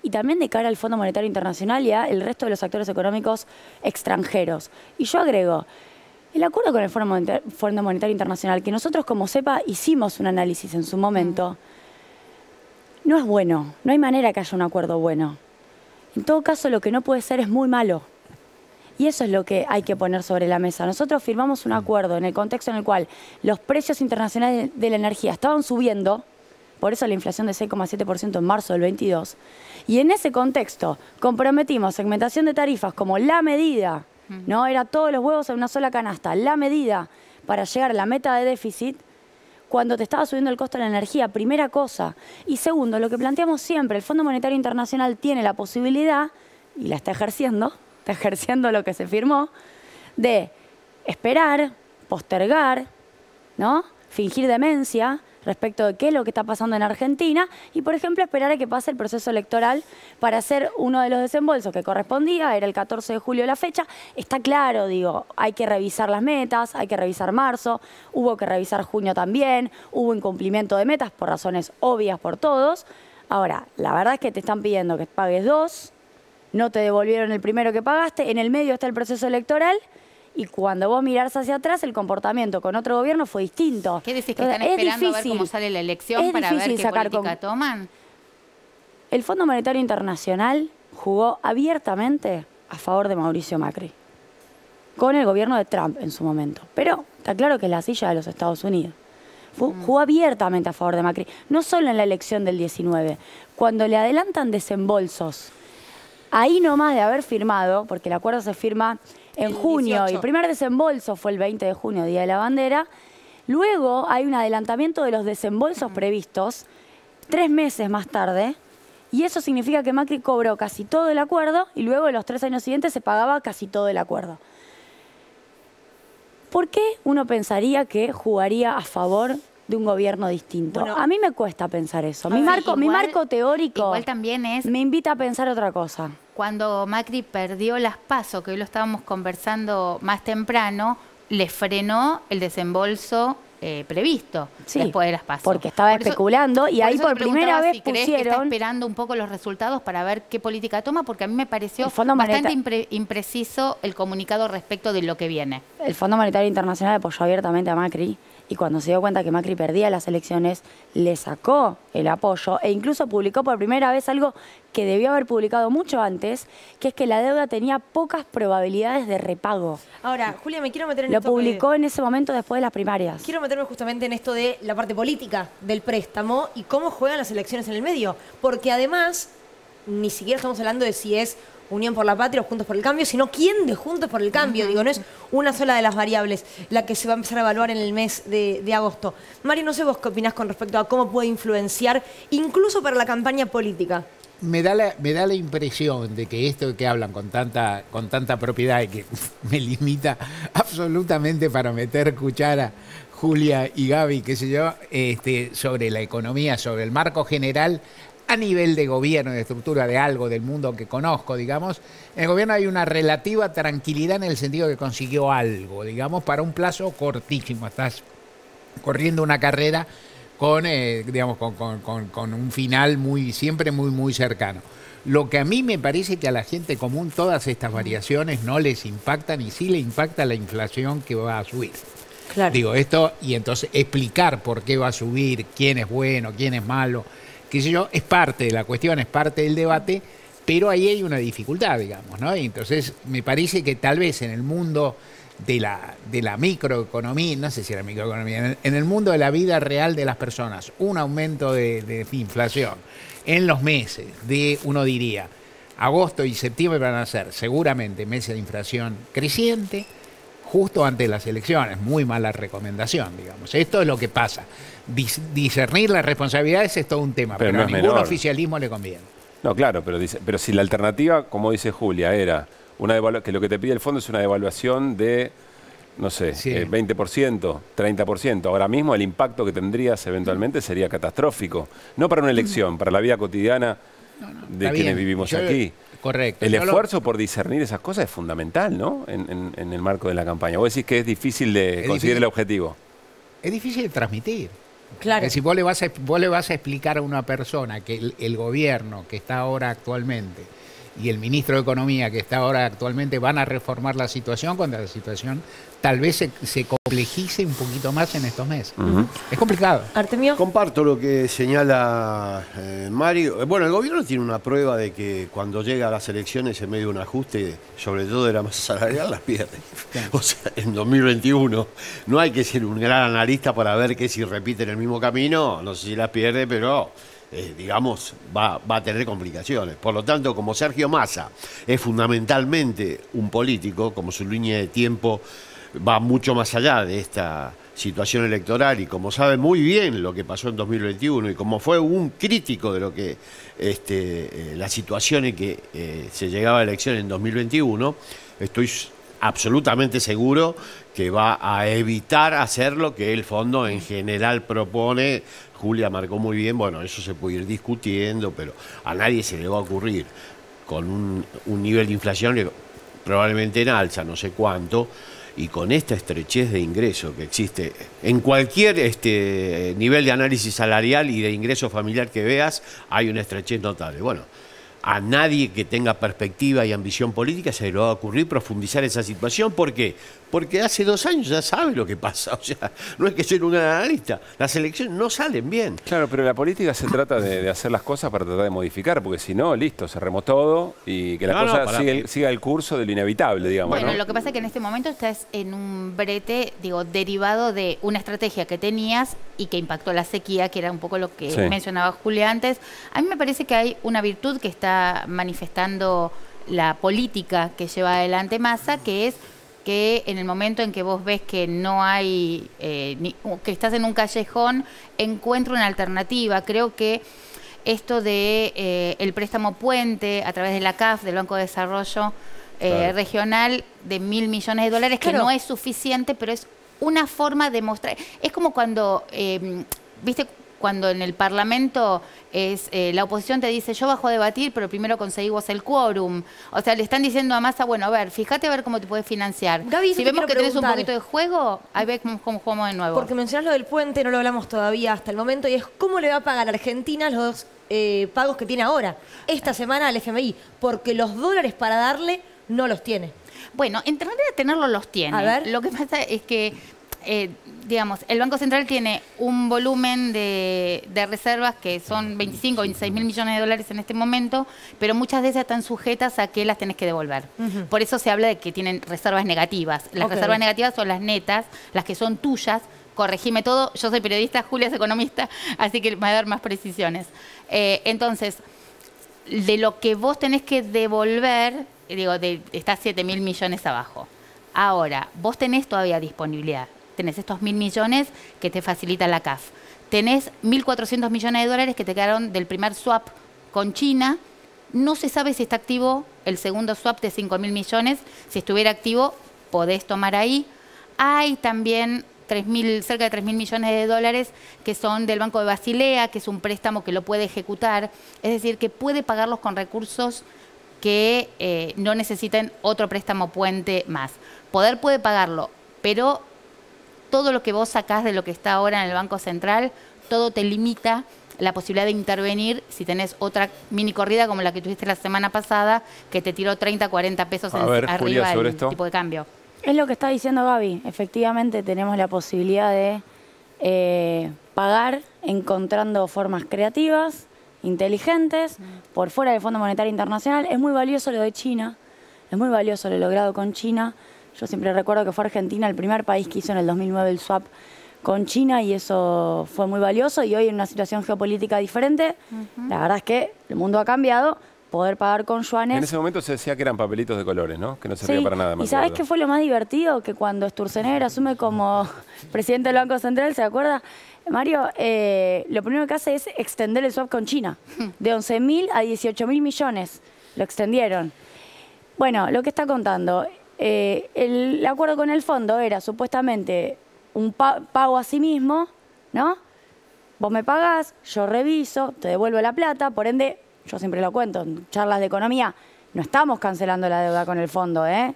y también de cara al Fondo Monetario Internacional y al resto de los actores económicos extranjeros. Y yo agrego, el acuerdo con el Fondo Monetario Internacional, que nosotros como CEPA hicimos un análisis en su momento, no es bueno, no hay manera que haya un acuerdo bueno. En todo caso, lo que no puede ser es muy malo. Y eso es lo que hay que poner sobre la mesa. Nosotros firmamos un acuerdo en el contexto en el cual los precios internacionales de la energía estaban subiendo, por eso la inflación de 6,7% en marzo del 22, y en ese contexto comprometimos segmentación de tarifas como la medida, ¿no? Era todos los huevos en una sola canasta, la medida para llegar a la meta de déficit cuando te estaba subiendo el costo de la energía, primera cosa. Y segundo, lo que planteamos siempre, el Fondo Monetario Internacional tiene la posibilidad, y la está ejerciendo lo que se firmó, de esperar, postergar, ¿no? Fingir demencia respecto de qué es lo que está pasando en Argentina y, por ejemplo, esperar a que pase el proceso electoral para hacer uno de los desembolsos que correspondía, era el 14 de julio la fecha. Está claro, digo, hay que revisar las metas, hay que revisar marzo, hubo que revisar junio también, hubo incumplimiento de metas por razones obvias por todos. Ahora, la verdad es que te están pidiendo que pagues 2, no te devolvieron el primero que pagaste, en el medio está el proceso electoral. Y cuando vos mirás hacia atrás, el comportamiento con otro gobierno fue distinto. ¿Qué decís? ¿Que están esperando a ver cómo sale la elección para ver qué política toman? El Fondo Monetario Internacional jugó abiertamente a favor de Mauricio Macri, con el gobierno de Trump en su momento. Pero está claro que es la silla de los Estados Unidos. Jugó abiertamente a favor de Macri, no solo en la elección del 19. Cuando le adelantan desembolsos, ahí nomás de haber firmado, porque el acuerdo se firma en junio, 18. Y el primer desembolso fue el 20 de junio, Día de la Bandera. Luego hay un adelantamiento de los desembolsos previstos 3 meses más tarde, y eso significa que Macri cobró casi todo el acuerdo y luego en los 3 años siguientes se pagaba casi todo el acuerdo. ¿Por qué uno pensaría que jugaría a favor de un gobierno distinto? Bueno, a mí me cuesta pensar eso. Mi marco teórico igual también es, me invita a pensar otra cosa. Cuando Macri perdió las PASO, que hoy lo estábamos conversando más temprano, le frenó el desembolso previsto después de las PASO. Porque estaba especulando y ahí por primera vez pusieron... Que está esperando un poco los resultados para ver qué política toma, porque a mí me pareció bastante impreciso el comunicado respecto de lo que viene. El Fondo Monetario Internacional apoyó abiertamente a Macri y cuando se dio cuenta que Macri perdía las elecciones, le sacó el apoyo e incluso publicó por primera vez algo que debió haber publicado mucho antes, que es que la deuda tenía pocas probabilidades de repago. Ahora, Julia, me quiero meter en Lo esto. Lo publicó en ese momento después de las primarias. Quiero meterme justamente en esto de la parte política del préstamo y cómo juegan las elecciones en el medio. Porque además, ni siquiera estamos hablando de si es Unión por la Patria o Juntos por el Cambio, sino quién de Juntos por el Cambio. Digo, no es una sola de las variables la que se va a empezar a evaluar en el mes de agosto. Mario, no sé vos qué opinás con respecto a cómo puede influenciar, incluso para la campaña política. Me da la impresión de que esto que hablan con tanta propiedad y que me limita absolutamente para meter cuchara Julia y Gaby, qué sé yo, sobre la economía, sobre el marco general, a nivel de gobierno, de estructura de algo del mundo que conozco, digamos, en el gobierno hay una relativa tranquilidad en el sentido que consiguió algo, digamos, para un plazo cortísimo. Estás corriendo una carrera con un final siempre muy cercano. Lo que a mí me parece que a la gente común todas estas variaciones no les impactan y sí le impacta la inflación que va a subir. Claro. Digo, esto, y entonces explicar por qué va a subir, quién es bueno, quién es malo, qué sé yo, es parte de la cuestión, es parte del debate, pero ahí hay una dificultad, digamos, ¿no? Y entonces me parece que tal vez en el mundo de la microeconomía, no sé si era microeconomía, en el mundo de la vida real de las personas, un aumento de inflación en los meses uno diría, agosto y septiembre van a ser seguramente meses de inflación creciente, justo antes de las elecciones, muy mala recomendación, digamos. Esto es lo que pasa. Discernir las responsabilidades es todo un tema, pero a ningún oficialismo le conviene. No, claro, pero si la alternativa, como dice Julia, era que lo que te pide el fondo es una devaluación de, no sé, 20%, 30%. Ahora mismo el impacto que tendrías eventualmente sería catastrófico. No para una elección, para la vida cotidiana de quienes vivimos aquí. Correcto. El esfuerzo por discernir esas cosas es fundamental, ¿no? En el marco de la campaña. Vos decís que es difícil de conseguir el objetivo. Es difícil de transmitir. Claro. Es decir, vos le vas a explicar a una persona que el gobierno que está ahora actualmente y el ministro de Economía que está ahora actualmente van a reformar la situación cuando la situación tal vez se complejice un poquito más en estos meses. Es complicado. Artemio. Comparto lo que señala Mario. Bueno, el gobierno tiene una prueba de que cuando llega a las elecciones en medio de un ajuste, sobre todo de la masa salarial, las pierde. O sea, en 2021 no hay que ser un gran analista para ver que si repiten el mismo camino, no sé si las pierde, pero digamos, va a tener complicaciones. Por lo tanto, como Sergio Massa es fundamentalmente un político, como su línea de tiempo va mucho más allá de esta situación electoral y como sabe muy bien lo que pasó en 2021 y como fue un crítico de lo que la situación en que se llegaba a elección en 2021, estoy absolutamente seguro que va a evitar hacer lo que el fondo en general propone. Julia marcó muy bien, bueno, eso se puede ir discutiendo, pero a nadie se le va a ocurrir con un nivel de inflación probablemente en alza, no sé cuánto, y con esta estrechez de ingreso que existe en cualquier nivel de análisis salarial y de ingreso familiar que veas, hay una estrechez notable. Bueno, a nadie que tenga perspectiva y ambición política se le va a ocurrir profundizar esa situación. ¿Por qué? Porque hace 2 años ya sabe lo que pasa. O sea, no es que soy un gran analista. Las elecciones no salen bien. Claro, pero la política se trata de hacer las cosas para tratar de modificar, porque si no, listo, cerremos todo y que la cosa siga el curso de lo inevitable, digamos. Bueno, ¿no? lo que pasa es que en este momento estás en un brete, digo, derivado de una estrategia que tenías y que impactó la sequía, que era un poco lo que mencionaba Julia antes. A mí me parece que hay una virtud que está manifestando la política que lleva adelante Massa, que es que en el momento en que vos ves que no hay, que estás en un callejón, encuentra una alternativa. Creo que esto de el préstamo puente a través de la CAF, del Banco de Desarrollo Regional, de $1.000 millones, que no es suficiente, pero es una forma de mostrar. Es como cuando, viste, cuando en el Parlamento la oposición te dice, yo bajo a debatir, pero primero conseguimos el quórum. O sea, le están diciendo a Massa, bueno, a ver, fíjate a ver cómo te puedes financiar. Gaby, si vemos que tenés un poquito de juego, ahí ves cómo jugamos de nuevo. Porque mencionás lo del puente, no lo hablamos todavía hasta el momento, y es cómo le va a pagar a Argentina los pagos que tiene ahora, esta semana al FMI, porque los dólares para darle no los tiene. Bueno, en realidad tenerlos los tiene. A ver. Lo que pasa es que digamos, el Banco Central tiene un volumen de reservas que son 25 o 26 mil millones de dólares en este momento, pero muchas de esas están sujetas a que las tenés que devolver. Por eso se habla de que tienen reservas negativas. Las reservas negativas son las netas, las que son tuyas. Corregime todo, yo soy periodista, Julia es economista, así que me va a dar más precisiones. Entonces, de lo que vos tenés que devolver, digo, está 7.000 millones abajo. Ahora, vos tenés todavía disponibilidad. Tenés estos 1.000 millones que te facilita la CAF. Tenés 1.400 millones de dólares que te quedaron del primer swap con China. No se sabe si está activo el segundo swap de 5.000 millones. Si estuviera activo, podés tomar ahí. Hay también cerca de 3.000 millones de dólares que son del Banco de Basilea, que es un préstamo que lo puede ejecutar. Es decir, que puede pagarlos con recursos que no necesiten otro préstamo puente más. Puede pagarlo, pero todo lo que vos sacás de lo que está ahora en el Banco Central, todo te limita la posibilidad de intervenir si tenés otra mini corrida como la que tuviste la semana pasada, que te tiró 30, 40 pesos arriba del tipo de cambio. Es lo que está diciendo Gaby. Efectivamente tenemos la posibilidad de pagar encontrando formas creativas, inteligentes, por fuera del Fondo Monetario Internacional. Es muy valioso lo de China, es muy valioso lo logrado con China. Yo siempre recuerdo que fue Argentina el primer país que hizo en el 2009 el swap con China y eso fue muy valioso. Y hoy en una situación geopolítica diferente, la verdad es que el mundo ha cambiado. Poder pagar con yuanes. En ese momento se decía que eran papelitos de colores, ¿no? Que no servía para nada. ¿Y sabes qué fue lo más divertido? Que cuando Sturzenegger asume como presidente del Banco Central, ¿se acuerda? Mario, lo primero que hace es extender el swap con China. De 11.000 a 18.000 millones. Lo extendieron. Bueno, lo que está contando, el acuerdo con el fondo era supuestamente un pago a sí mismo, ¿no? Vos me pagás, yo reviso, te devuelvo la plata, por ende yo siempre lo cuento, en charlas de economía, no estamos cancelando la deuda con el fondo, ¿eh?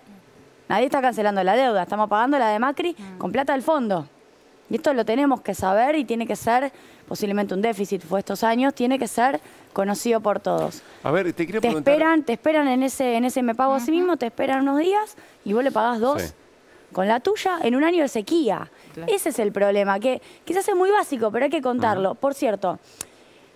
Nadie está cancelando la deuda, estamos pagando la de Macri con plata del fondo. Y esto lo tenemos que saber y tiene que ser, posiblemente un déficit fue estos años, tiene que ser conocido por todos. A ver, te quiero preguntar... Te esperan en ese me pago a sí mismo, te esperan unos días y vos le pagás 2 Sí. con la tuya en un año de sequía. Claro. Ese es el problema, que quizás es muy básico, pero hay que contarlo. Por cierto,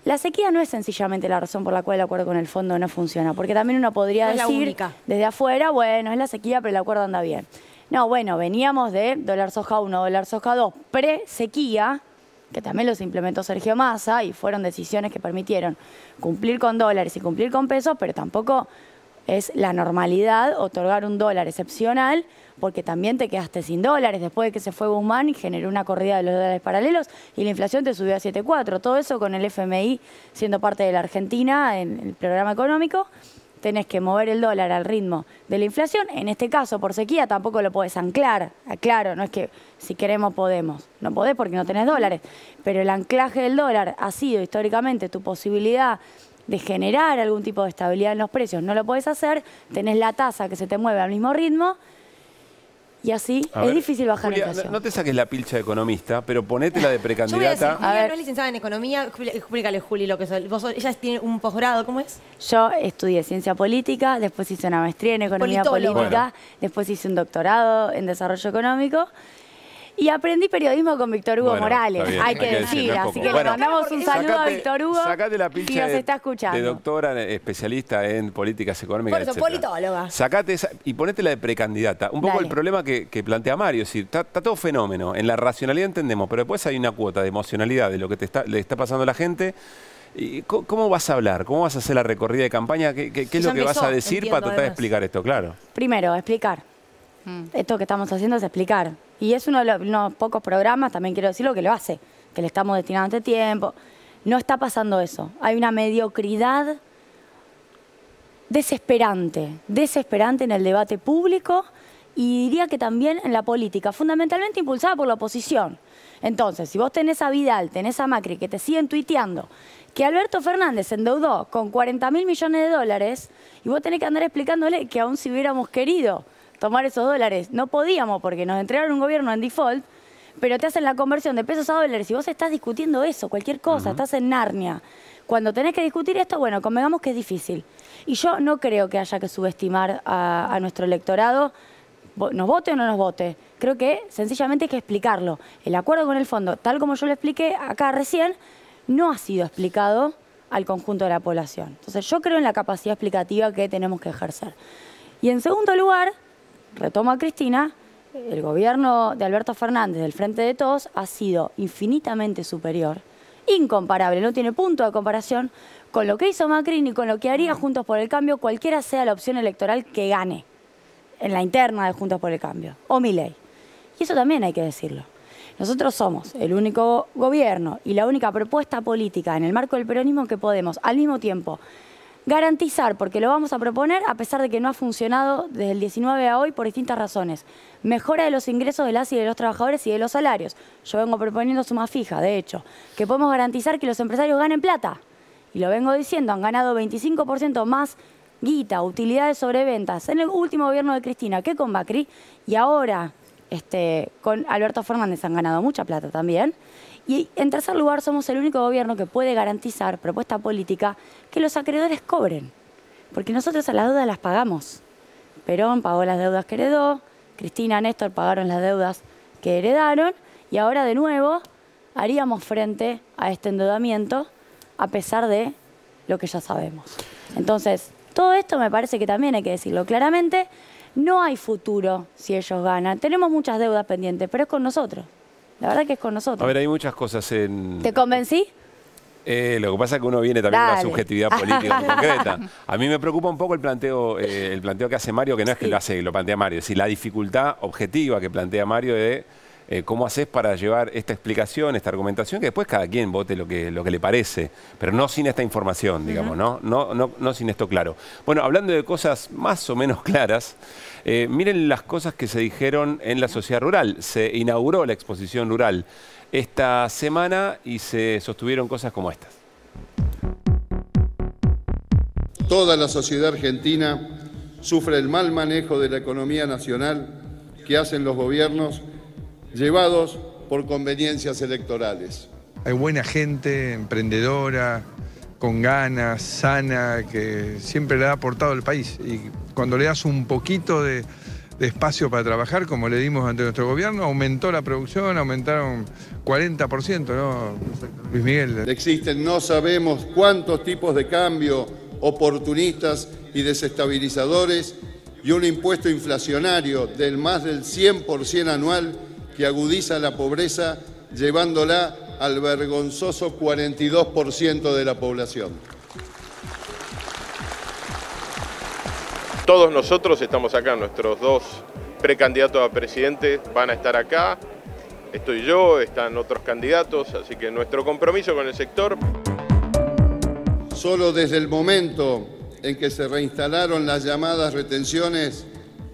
la sequía no es sencillamente la razón por la cual el acuerdo con el fondo no funciona, porque también uno podría No es la decir única. desde afuera, bueno, es la sequía, pero el acuerdo anda bien. No, bueno, veníamos de dólar soja 1, dólar soja 2, pre-sequía, que también los implementó Sergio Massa y fueron decisiones que permitieron cumplir con dólares y cumplir con pesos, pero tampoco es la normalidad otorgar un dólar excepcional porque también te quedaste sin dólares después de que se fue Guzmán y generó una corrida de los dólares paralelos y la inflación te subió a 7,4. Todo eso con el FMI siendo parte de la Argentina en el programa económico. Tenés que mover el dólar al ritmo de la inflación. En este caso, por sequía, tampoco lo podés anclar. Claro, no es que si queremos podemos. No podés porque no tenés dólares. Pero el anclaje del dólar ha sido históricamente tu posibilidad de generar algún tipo de estabilidad en los precios. No lo podés hacer, tenés la tasa que se te mueve al mismo ritmo y así A es ver, difícil bajar Julia, la inflación. no te saques la pilcha de economista, pero ponete la de Yo voy a decir, precandidata. Julia A ver. no es licenciada en economía. Explícale, Juli, lo que sos. Ella tiene un posgrado, ¿cómo es? Yo estudié ciencia política, después hice una maestría en economía Politólogo. política, Bueno. después hice un doctorado en desarrollo económico y aprendí periodismo con Víctor Hugo Bueno, Morales, está bien, hay que decir. decirlo un Así poco. que Bueno, le mandamos un saludo a Víctor Hugo Sacate la si pilcha nos está escuchando. de doctora especialista en políticas económicas, Por eso, etcétera. politóloga. Sacate esa y ponete la de precandidata. Un poco Dale. el problema que plantea Mario. Es decir, está todo fenómeno. En la racionalidad entendemos, pero después hay una cuota de emocionalidad de lo que le está pasando a la gente. ¿Y cómo vas a hablar? ¿Cómo vas a hacer la recorrida de campaña? ¿Qué es Ya lo que vas empezó, a decir entiendo, para tratar de además. explicar esto? Claro. Primero, explicar. Esto que estamos haciendo es explicar. Y es uno de los pocos programas, también quiero decirlo, que lo hace, que le estamos destinando este tiempo. No está pasando eso. Hay una mediocridad desesperante en el debate público y diría que también en la política, fundamentalmente impulsada por la oposición. Entonces, si vos tenés a Vidal, tenés a Macri, que te siguen tuiteando que Alberto Fernández se endeudó con 40.000 millones de dólares y vos tenés que andar explicándole que aún si hubiéramos querido tomar esos dólares, no podíamos porque nos entregaron un gobierno en default, pero te hacen la conversión de pesos a dólares y vos estás discutiendo eso, cualquier cosa, estás en Narnia. Cuando tenés que discutir esto, bueno, convengamos que es difícil. Y yo no creo que haya que subestimar a nuestro electorado, nos vote o no nos vote. Creo que sencillamente hay que explicarlo. El acuerdo con el fondo, tal como yo lo expliqué acá recién, no ha sido explicado al conjunto de la población. Entonces yo creo en la capacidad explicativa que tenemos que ejercer. Y en segundo lugar, retomo a Cristina, el gobierno de Alberto Fernández del Frente de Todos ha sido infinitamente superior, incomparable, no tiene punto de comparación con lo que hizo Macri ni con lo que haría Juntos por el Cambio, cualquiera sea la opción electoral que gane en la interna de Juntos por el Cambio, o Milei. Y eso también hay que decirlo. Nosotros somos el único gobierno y la única propuesta política en el marco del peronismo que podemos al mismo tiempo garantizar, porque lo vamos a proponer a pesar de que no ha funcionado desde el 19 a hoy por distintas razones. Mejora de los ingresos de las y de los trabajadores y de los salarios. Yo vengo proponiendo suma fija, de hecho, que podemos garantizar que los empresarios ganen plata. Y lo vengo diciendo, han ganado 25% más guita, utilidades sobre ventas en el último gobierno de Cristina que con Macri, y ahora con Alberto Fernández han ganado mucha plata también. Y en tercer lugar, somos el único gobierno que puede garantizar, propuesta política, que los acreedores cobren. Porque nosotros a las deudas las pagamos. Perón pagó las deudas que heredó, Cristina, Néstor pagaron las deudas que heredaron, y ahora de nuevo haríamos frente a este endeudamiento a pesar de lo que ya sabemos. Entonces, todo esto me parece que también hay que decirlo claramente. No hay futuro si ellos ganan. Tenemos muchas deudas pendientes, pero es con nosotros. La verdad que es con nosotros. A ver, hay muchas cosas en... ¿Te convencí? Lo que pasa es que uno viene también de una Dale. subjetividad política muy concreta. A mí me preocupa un poco el planteo que hace Mario, que no es que lo plantea Mario, es decir, la dificultad objetiva que plantea Mario de cómo haces para llevar esta explicación, esta argumentación, que después cada quien vote lo que le parece, pero no sin esta información, digamos, no sin esto claro. Bueno, hablando de cosas más o menos claras, miren las cosas que se dijeron en la sociedad rural. Se inauguró la exposición rural esta semana y se sostuvieron cosas como estas. Toda la sociedad argentina sufre el mal manejo de la economía nacional que hacen los gobiernos llevados por conveniencias electorales. Hay buena gente, emprendedora, con ganas, sana, que siempre le ha aportado al país. Y cuando le das un poquito de espacio para trabajar, como le dimos ante nuestro gobierno, aumentó la producción, aumentaron 40%, ¿no, Luis Miguel? Existen no sabemos cuántos tipos de cambio oportunistas y desestabilizadores y un impuesto inflacionario del más del 100% anual que agudiza la pobreza, llevándola al vergonzoso 42% de la población. Todos nosotros estamos acá, nuestros dos precandidatos a presidente van a estar acá, estoy yo, están otros candidatos, así que nuestro compromiso con el sector. Solo desde el momento en que se reinstalaron las llamadas retenciones,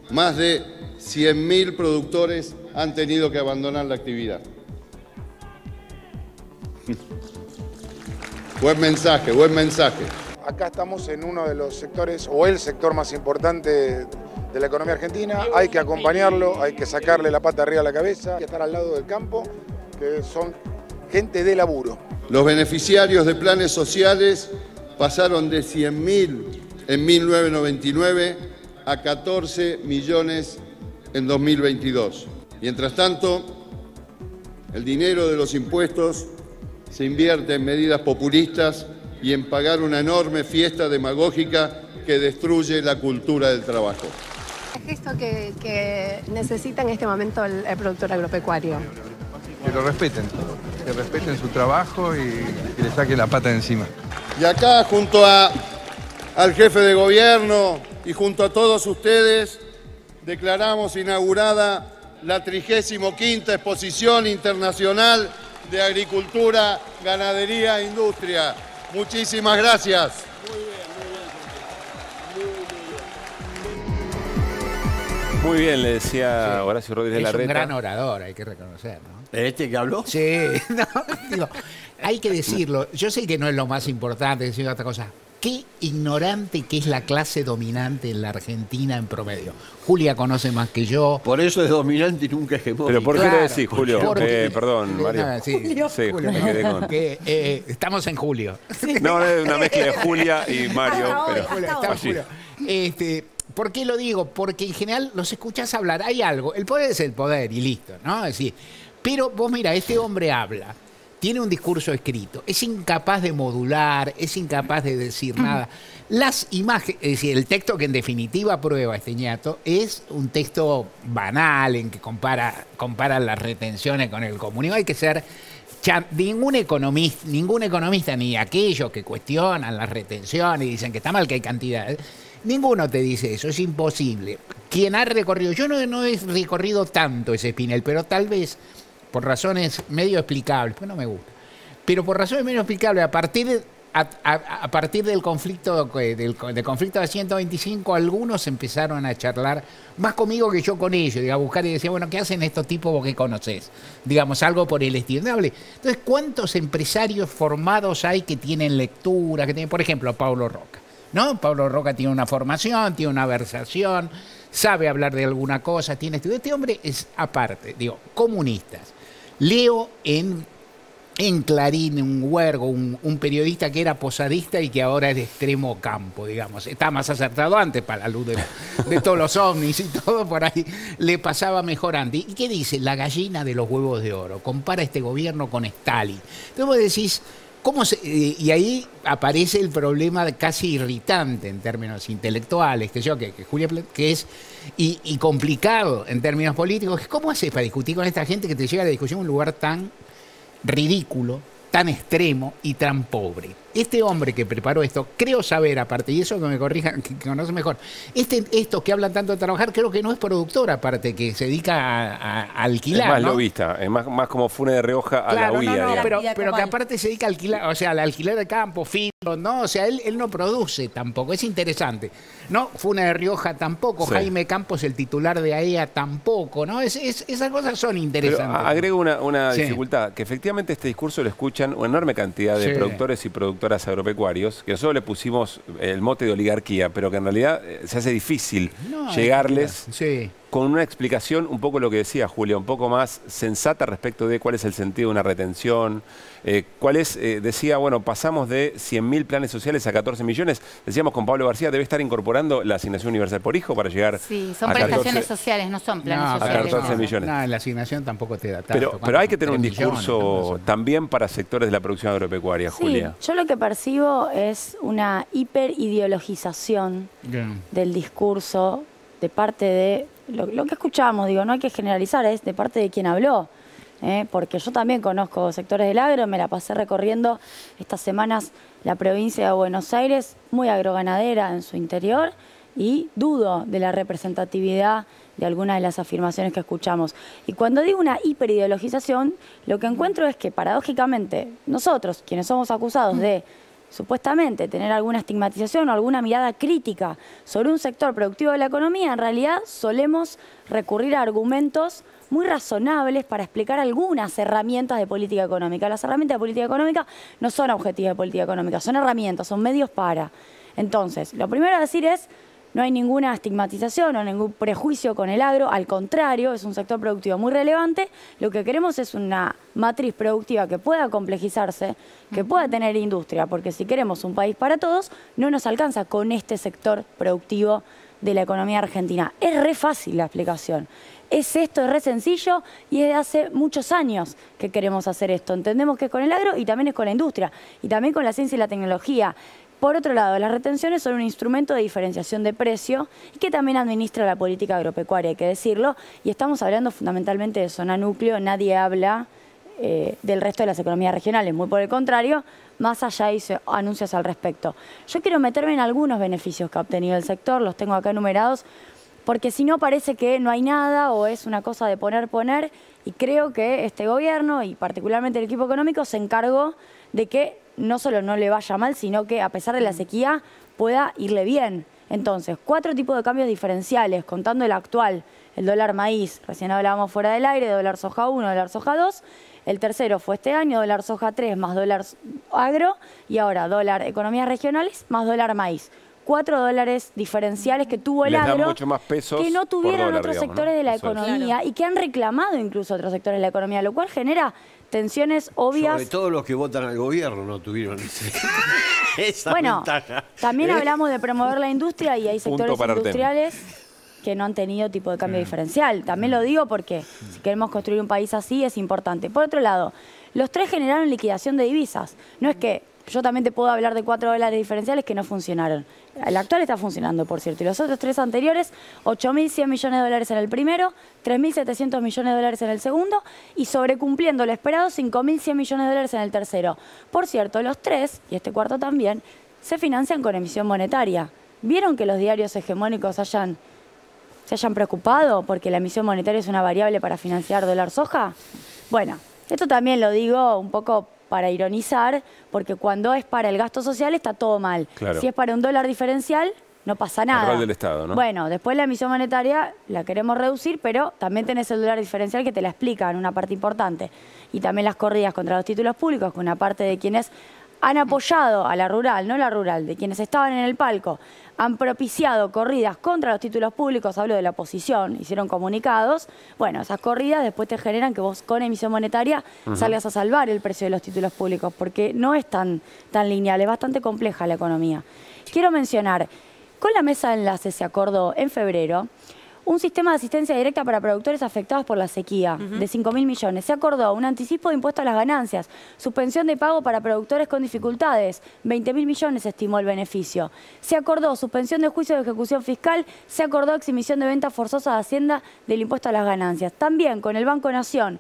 más de 100.000 productores han tenido que abandonar la actividad. Buen mensaje, buen mensaje. Acá estamos en uno de los sectores, o el sector más importante de la economía argentina. Hay que acompañarlo, hay que sacarle la pata arriba a la cabeza, hay que estar al lado del campo, que son gente de laburo. Los beneficiarios de planes sociales pasaron de 100.000 en 1999 a 14 millones en 2022. Mientras tanto, el dinero de los impuestos se invierte en medidas populistas y en pagar una enorme fiesta demagógica que destruye la cultura del trabajo. ¿Qué es esto que necesita en este momento el productor agropecuario? Que lo respeten, que respeten su trabajo y que le saquen la pata de encima. Y acá, junto al jefe de gobierno y junto a todos ustedes, declaramos inaugurada la 35ª Exposición Internacional de Agricultura, Ganadería e Industria. Muchísimas gracias. Muy bien, le decía Horacio Rodríguez Larreta. Es un gran orador, hay que reconocer, ¿no? ¿Este que habló? Sí, no, digo, hay que decirlo. Yo sé que no es lo más importante decir otra cosa. Qué ignorante que es la clase dominante en la Argentina en promedio. Julia conoce más que yo. Por eso es dominante y nunca hegemónico. ¿Pero por qué Claro, lo decís, Julio? No, Perdón, Mario. sí, Sí, me quedé con... estamos en julio. No, es una mezcla de Julia y Mario, pero Estamos en allí. julio. ¿Por qué lo digo? Porque en general los escuchás hablar. Hay algo. El poder es el poder y listo, ¿no? Es decir, pero vos mira, este hombre habla. Tiene un discurso escrito, es incapaz de modular, es incapaz de decir nada. Las imágenes, es decir, el texto que en definitiva prueba este ñato es un texto banal en que compara las retenciones con el comunismo. Hay que ser ningún economista, ni aquellos que cuestionan las retenciones y dicen que está mal que hay cantidades. Ninguno te dice eso, es imposible. Quien ha recorrido, yo no he recorrido tanto ese Espinel, pero tal vez por razones medio explicables, pues no me gusta, pero por razones medio explicables, a partir del conflicto de 125, algunos empezaron a charlar más conmigo que yo con ellos, a buscar y decía, bueno, ¿qué hacen estos tipos vos que conocés? Digamos, algo por el estilo. Entonces, ¿cuántos empresarios formados hay que tienen lectura, que tienen, por ejemplo, Pablo Roca? ¿No? Pablo Roca tiene una formación, tiene una versación, sabe hablar de alguna cosa, tiene estudio. Este hombre es aparte, comunistas. Leo en Clarín, un huergo, un periodista que era posadista y que ahora es de extremo campo, digamos. Está más acertado antes para la luz de todos los ovnis y todo, por ahí le pasaba mejor antes. ¿Y qué dice? La gallina de los huevos de oro. Compara este gobierno con Stalin. Entonces vos decís, y ahí aparece el problema casi irritante en términos intelectuales, que Julia, que es y complicado en términos políticos. ¿Cómo haces para discutir con esta gente que te lleva a la discusión a un lugar tan ridículo, tan extremo y tan pobre? Este hombre que preparó esto, creo saber, aparte, y eso que me corrijan, que conoce mejor, estos que hablan tanto de trabajar, creo que no es productor, aparte, que se dedica a alquilar. Es más ¿no? lobista, es más como Funes de Rioja a Claro, la huida. pero que aparte se dedica a alquilar, o sea, al alquiler de campo, No, o sea, él no produce tampoco, es interesante. No, Funa de Rioja tampoco, Sí. Jaime Campos, el titular de AEA, tampoco, ¿no? Esas cosas son Pero interesantes. agrego una Sí. dificultad, que efectivamente este discurso lo escuchan una enorme cantidad de Sí. productores y productoras agropecuarios, que nosotros le pusimos el mote de oligarquía, pero que en realidad se hace difícil No, llegarles Sí. con una explicación un poco lo que decía Julia, un poco más sensata respecto de cuál es el sentido de una retención, decía, bueno, pasamos de 100.000 planes sociales a 14 millones, decíamos con Pablo García, debe estar incorporando la asignación universal por hijo para llegar Sí, son a 14 prestaciones sociales, no son planes No, sociales. 14 no. millones. No, la asignación tampoco te da tanto. Pero hay que tener un 3 millones, discurso ¿no? también para sectores de la producción agropecuaria, Sí, Julia. yo lo que percibo es una hiperideologización Bien. del discurso de parte de lo que escuchamos, digo, no hay que generalizar, es de parte de quien habló, porque yo también conozco sectores del agro, me la pasé recorriendo estas semanas la provincia de Buenos Aires, muy agroganadera en su interior, y dudo de la representatividad de algunas de las afirmaciones que escuchamos. Y cuando digo una hiperideologización, lo que encuentro es que paradójicamente nosotros, quienes somos acusados de supuestamente tener alguna estigmatización o alguna mirada crítica sobre un sector productivo de la economía, en realidad solemos recurrir a argumentos muy razonables para explicar algunas herramientas de política económica. Las herramientas de política económica no son objetivos de política económica, son herramientas, son medios para. Entonces, lo primero a decir es, no hay ninguna estigmatización o ningún prejuicio con el agro, al contrario, es un sector productivo muy relevante. Lo que queremos es una matriz productiva que pueda complejizarse, que pueda tener industria, porque si queremos un país para todos, no nos alcanza con este sector productivo de la economía argentina. Es re fácil la explicación. Es esto, es re sencillo y es de hace muchos años que queremos hacer esto. Entendemos que es con el agro y también es con la industria y también con la ciencia y la tecnología. Por otro lado, las retenciones son un instrumento de diferenciación de precio y que también administra la política agropecuaria, hay que decirlo, y estamos hablando fundamentalmente de zona núcleo, nadie habla del resto de las economías regionales, muy por el contrario, más allá hizo anuncios al respecto. Yo quiero meterme en algunos beneficios que ha obtenido el sector, los tengo acá enumerados, porque si no parece que no hay nada o es una cosa de poner, y creo que este gobierno y particularmente el equipo económico se encargó de que no solo no le vaya mal, sino que a pesar de la sequía pueda irle bien. Entonces, 4 tipos de cambios diferenciales, contando el actual, el dólar maíz, recién hablábamos fuera del aire, dólar soja 1, dólar soja 2, el tercero fue este año, dólar soja 3 más dólar agro, y ahora dólar economías regionales más dólar maíz. 4 dólares diferenciales que tuvo el Les dan agro, mucho más pesos que no por tuvieron dólar, otros digamos, sectores ¿no? de la Eso es. economía y que han reclamado incluso otros sectores de la economía, lo cual genera tensiones obvias. Sobre todo los que votan al gobierno no tuvieron esa Bueno, ventaja. también hablamos de promover la industria y hay Punto sectores para Artemio. industriales que no han tenido tipo de cambio diferencial. También lo digo porque si queremos construir un país así es importante. Por otro lado, los 3 generaron liquidación de divisas. No es que yo también te puedo hablar de 4 dólares diferenciales que no funcionaron. El actual está funcionando, por cierto. Y los otros 3 anteriores, 8.100 millones de dólares en el primero, 3.700 millones de dólares en el segundo y sobrecumpliendo lo esperado, 5.100 millones de dólares en el tercero. Por cierto, los 3, y este cuarto también, se financian con emisión monetaria. ¿Vieron que los diarios hegemónicos se hayan preocupado porque la emisión monetaria es una variable para financiar dólar soja? Bueno, esto también lo digo un poco para ironizar, porque cuando es para el gasto social está todo mal. Claro. Si es para un dólar diferencial, no pasa nada. El rol del Estado, ¿no? Bueno, después la emisión monetaria la queremos reducir, pero también tenés el dólar diferencial que te la explican, una parte importante. Y también las corridas contra los títulos públicos, que una parte de quienes han apoyado a la rural, no la rural, de quienes estaban en el palco, han propiciado corridas contra los títulos públicos, hablo de la oposición, hicieron comunicados. Bueno, esas corridas después te generan que vos con emisión monetaria salgas a salvar el precio de los títulos públicos, porque no es tan lineal, es bastante compleja la economía. Quiero mencionar, con la mesa de enlace se acordó en febrero un sistema de asistencia directa para productores afectados por la sequía de 5.000 millones. Se acordó un anticipo de impuesto a las ganancias, suspensión de pago para productores con dificultades, 20.000 millones se estimó el beneficio. Se acordó suspensión de juicio de ejecución fiscal, se acordó exhibición de venta forzosa de Hacienda del impuesto a las ganancias. También con el Banco Nación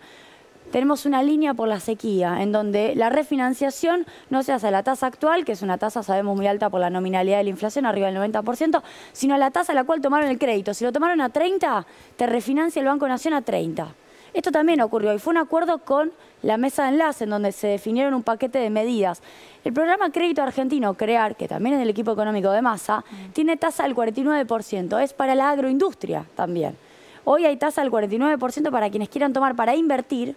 tenemos una línea por la sequía, en donde la refinanciación no se hace a la tasa actual, que es una tasa, sabemos, muy alta por la nominalidad de la inflación, arriba del 90%, sino a la tasa a la cual tomaron el crédito. Si lo tomaron a 30, te refinancia el Banco Nación a 30. Esto también ocurrió y fue un acuerdo con la mesa de enlace en donde se definieron un paquete de medidas. El programa Crédito Argentino CREAR, que también es del equipo económico de Massa, tiene tasa del 49%. Es para la agroindustria también. Hoy hay tasa del 49% para quienes quieran tomar para invertir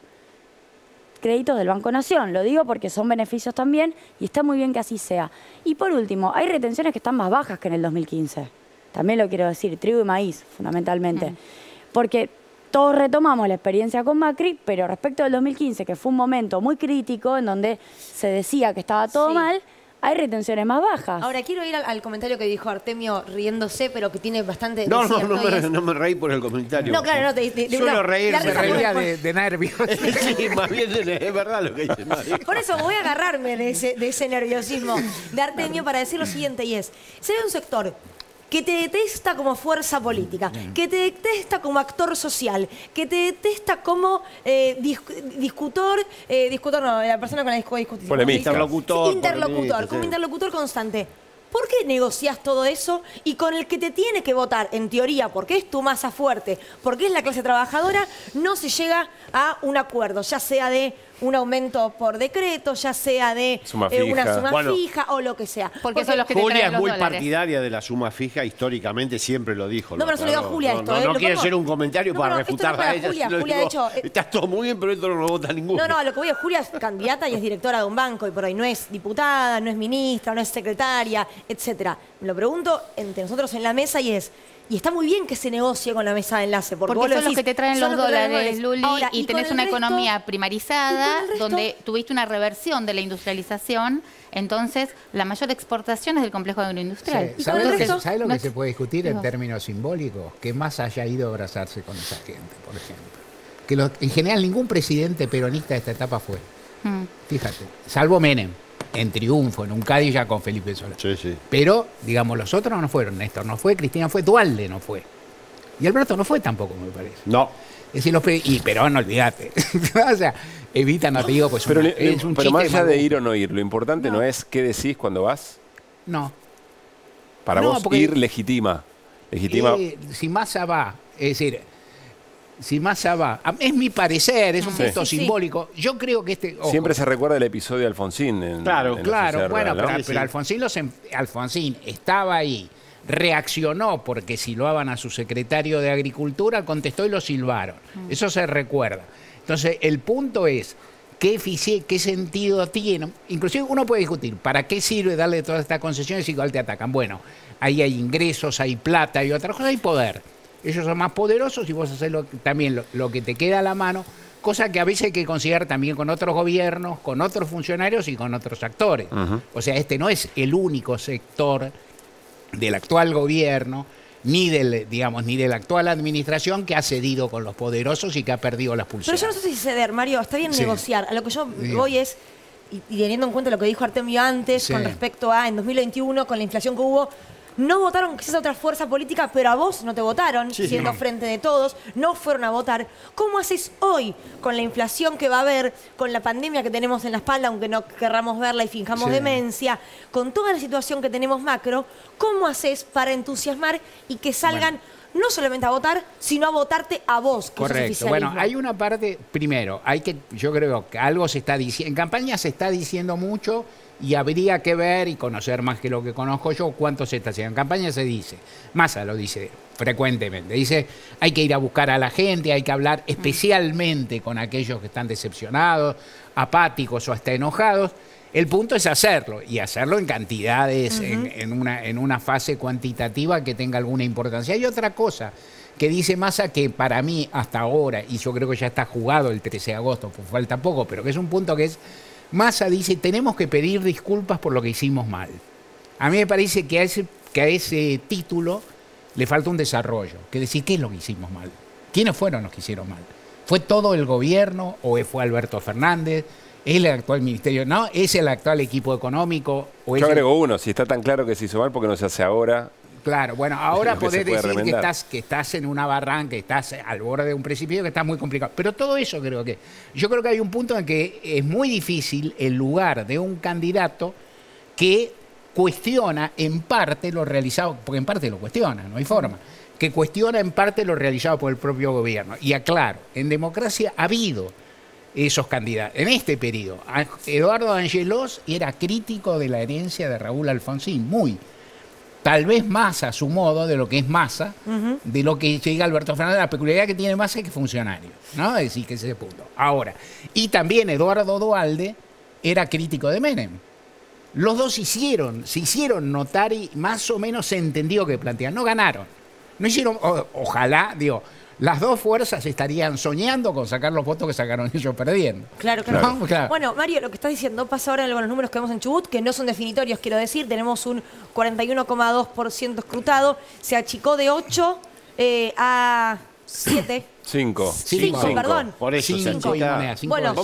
créditos del Banco Nación. Lo digo porque son beneficios también y está muy bien que así sea. Y por último, hay retenciones que están más bajas que en el 2015. También lo quiero decir, trigo y maíz, fundamentalmente. Porque todos retomamos la experiencia con Macri, pero respecto del 2015, que fue un momento muy crítico en donde se decía que estaba todo mal, hay retenciones más bajas. Ahora, quiero ir al comentario que dijo Artemio riéndose, pero que tiene bastante... No me reí por el comentario. No, claro, no. Suelo reír, se reía de nervios. Sí, más bien es verdad lo que dice. Por eso voy a agarrarme de ese nerviosismo de Artemio para decir lo siguiente, y es, si hay un sector que te detesta como fuerza política, que te detesta como actor social, que te detesta como discutor no, la persona con la que discutís. Polemista. Interlocutor, como interlocutor constante. ¿Por qué negociás todo eso y con el que te tiene que votar, en teoría, porque es tu masa fuerte, porque es la clase trabajadora, no se llega a un acuerdo, ya sea de un aumento por decreto, ya sea de una suma fija o lo que sea? Porque son los que Julia es muy dólares. partidaria de la suma fija, históricamente siempre lo dijo. No, pero se lo digo a Julia esto. No quiere hacer un comentario para refutarla a ella. Julia, sino Julia, digo, de hecho, está todo muy bien, pero esto no lo vota ninguno. No, a lo que voy es, Julia es candidata y es directora de un banco y por ahí no es diputada, no es ministra, no es secretaria, etcétera. Me lo pregunto entre nosotros en la mesa y está muy bien que se negocie con la mesa de enlace. Porque vos son los que te traen los dólares, Luli, Ahora, y tenés una economía primarizada resto, donde tuviste una reversión de la industrialización, entonces la mayor exportación es del complejo agroindustrial. Sí. ¿Sabes lo que se puede discutir en términos simbólicos? Que Massa haya ido a abrazarse con esa gente, por ejemplo. Que en general ningún presidente peronista de esta etapa fue. Fíjate, salvo Menem. En triunfo, en un Cádiz ya con Felipe Solá. Sí, sí. Pero, digamos, los otros no fueron. Néstor no fue, Cristina fue, Duhalde no fue. Y Alberto no fue tampoco, me parece. No. Es decir, y Perón, olvídate. O sea, Evita, no te digo, pues pero es un pero más chiste allá de ir o no ir, lo importante no es qué decís cuando vas. No. Para vos ir legitima. Si Massa va, es decir... Si Massa va, es mi parecer, es un punto simbólico. Yo creo que siempre se recuerda el episodio de Alfonsín. Claro, bueno, pero Alfonsín estaba ahí, reaccionó porque silbaban a su secretario de Agricultura, contestó y lo silbaron. Eso se recuerda. Entonces, el punto es, ¿qué sentido tiene? Inclusive uno puede discutir, ¿para qué sirve darle todas estas concesiones y igual te atacan? Bueno, ahí hay ingresos, hay plata, hay otras cosas, hay poder. Ellos son más poderosos y vos haces también lo que te queda a la mano, cosa que a veces hay que considerar también con otros gobiernos, con otros funcionarios y con otros actores. O sea, este no es el único sector del actual gobierno, ni de la actual administración que ha cedido con los poderosos y que ha perdido las pulseras. Pero yo no sé si ceder, Mario, está bien negociar. A lo que yo voy es, y teniendo en cuenta lo que dijo Artemio antes, con respecto a en 2021, con la inflación que hubo, no votaron quizás a otra fuerza política, pero a vos no te votaron, siendo frente de todos, no fueron a votar. ¿Cómo haces hoy con la inflación que va a haber, con la pandemia que tenemos en la espalda, aunque no querramos verla y finjamos demencia, con toda la situación que tenemos macro, cómo haces para entusiasmar y que salgan no solamente a votar, sino a votarte a vos? Que correcto. Bueno, hay una parte, primero, yo creo que algo se está diciendo, en campaña se está diciendo mucho y habría que ver y conocer más que lo que conozco yo cuánto se está haciendo. En campaña se dice, Massa lo dice frecuentemente, dice hay que ir a buscar a la gente, hay que hablar especialmente con aquellos que están decepcionados, apáticos o hasta enojados. El punto es hacerlo, y hacerlo en cantidades, en una fase cuantitativa que tenga alguna importancia. Hay otra cosa que dice Massa que para mí hasta ahora, y yo creo que ya está jugado el 13 de agosto, pues falta poco, pero que es un punto que es, Massa dice, tenemos que pedir disculpas por lo que hicimos mal. A mí me parece que a ese título le falta un desarrollo, que decir, ¿qué es lo que hicimos mal? ¿Quiénes fueron los que hicieron mal? ¿Fue todo el gobierno o fue Alberto Fernández? ¿Es el actual ministerio? ¿No? ¿Es el actual equipo económico? Yo agrego uno, si está tan claro que se hizo mal, ¿por qué no se hace ahora? Claro, bueno, ahora podés decir que estás en una barranca, que estás al borde de un precipicio, que está muy complicado. Pero todo eso yo creo que hay un punto en que es muy difícil el lugar de un candidato que cuestiona en parte lo realizado, porque en parte lo cuestiona, no hay forma, que cuestiona en parte lo realizado por el propio gobierno. Y aclaro, en democracia ha habido esos candidatos. En este periodo, Eduardo Angelos era crítico de la herencia de Raúl Alfonsín, tal vez más a su modo de lo que es Massa, de lo que llega Alberto Fernández. La peculiaridad que tiene Massa es que es funcionario, ¿no? Es decir, que ese punto. Ahora, y también Eduardo Duhalde era crítico de Menem. Los dos se hicieron notar y más o menos se entendió que planteaban. No ganaron. No hicieron, ojalá, digo, las dos fuerzas estarían soñando con sacar los votos que sacaron ellos perdiendo. Claro. ¿No? Claro. Bueno, Mario, lo que estás diciendo pasa ahora con los números que vemos en Chubut, que no son definitorios, quiero decir. Tenemos un 41,2% escrutado. Se achicó de 8 a 7. 5. 5, perdón. Por eso se achica. Bueno,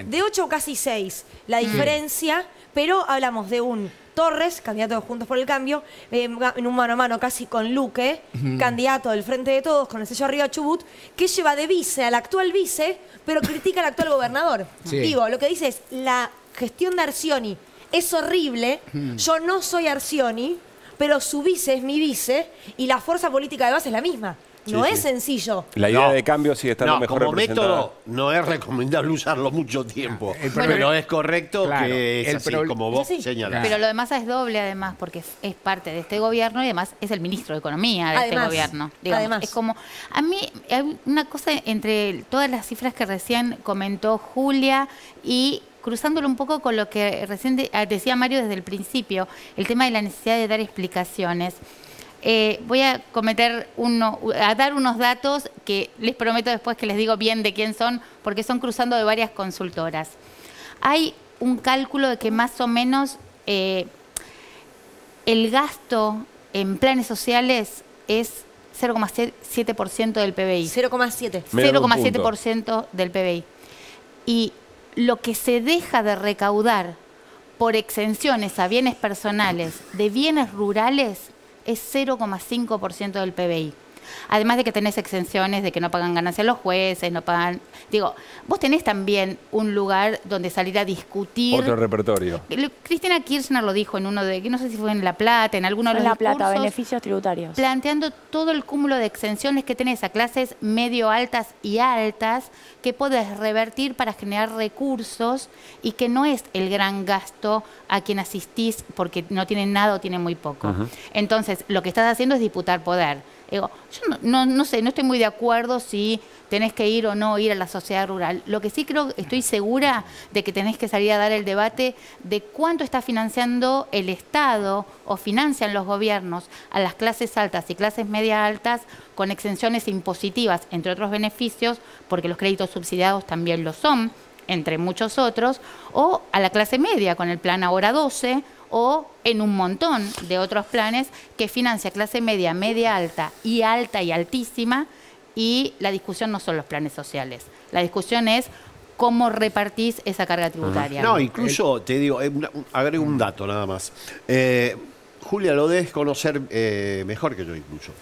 de 8 casi 6 la diferencia, pero hablamos de un Torres, candidato de Juntos por el Cambio, en un mano a mano casi con Luque, candidato del Frente de Todos, con el sello arriba Chubut, que lleva de vice al actual vice, pero critica al actual gobernador. Sí. Digo, lo que dice es, la gestión de Arcioni es horrible, yo no soy Arcioni, pero su vice es mi vice, y la fuerza política de base es la misma. No es sencillo. La idea de cambio sigue estando mejor como representada. método no es recomendable usarlo mucho tiempo, pero es correcto que es así, como vos señalás. Pero lo de Massa es doble además, porque es parte de este gobierno y además es el ministro de Economía de este gobierno. Digamos. Es como, a mí hay una cosa entre todas las cifras que recién comentó Julia y cruzándolo un poco con lo que recién decía Mario desde el principio, el tema de la necesidad de dar explicaciones. Voy a dar unos datos que les prometo después que les digo bien de quién son, porque son cruzando de varias consultoras. Hay un cálculo de que más o menos el gasto en planes sociales es 0,7% del PBI. 0,7. 0,7% del PBI. Y lo que se deja de recaudar por exenciones a bienes personales de bienes rurales es 0,5% del PBI. Además de que tenés exenciones de que no pagan ganancias los jueces, no pagan... Digo, vos tenés también un lugar donde salir a discutir... Otro repertorio. Cristina Kirchner lo dijo en uno de... no sé si fue en La Plata, en alguno de los discursos... La Plata, beneficios tributarios. Planteando todo el cúmulo de exenciones que tenés a clases medio altas y altas que podés revertir para generar recursos y que no es el gran gasto a quien asistís porque no tienen nada o tienen muy poco. Entonces, lo que estás haciendo es disputar poder. Digo, yo no sé, no estoy muy de acuerdo si tenés que ir o no ir a la sociedad rural. Lo que sí creo, estoy segura de que tenés que salir a dar el debate de cuánto está financiando el Estado o financian los gobiernos a las clases altas y clases media altas con exenciones impositivas, entre otros beneficios, porque los créditos subsidiados también lo son, entre muchos otros, o a la clase media con el plan Ahora 12, o en un montón de otros planes que financia clase media, media alta y altísima, y la discusión no son los planes sociales. La discusión es cómo repartís esa carga tributaria. No, incluso, te digo, agrego un dato nada más. Julia lo debes conocer mejor que yo incluso.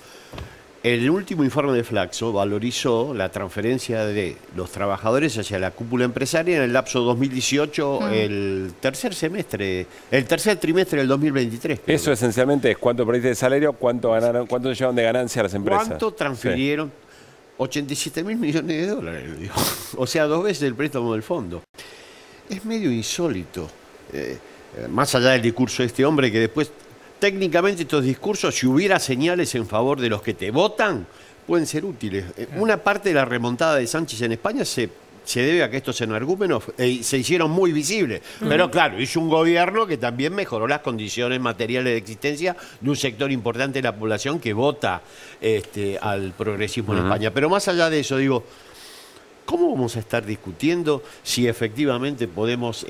El último informe de Flaxo valorizó la transferencia de los trabajadores hacia la cúpula empresaria en el lapso 2018, el tercer trimestre del 2023. Eso esencialmente es cuánto perdiste de salario, cuánto llevaron de ganancia a las empresas. ¿Cuánto transfirieron? 87.000 millones de dólares, digo. O sea, 2 veces el préstamo del fondo. Es medio insólito. Más allá del discurso de este hombre que después... Técnicamente estos discursos, si hubiera señales en favor de los que te votan, pueden ser útiles. Una parte de la remontada de Sánchez en España se debe a que estos energúmenos se hicieron muy visibles. Pero claro, hizo un gobierno que también mejoró las condiciones materiales de existencia de un sector importante de la población que vota al progresismo en España. Pero más allá de eso, digo... ¿Cómo vamos a estar discutiendo si efectivamente podemos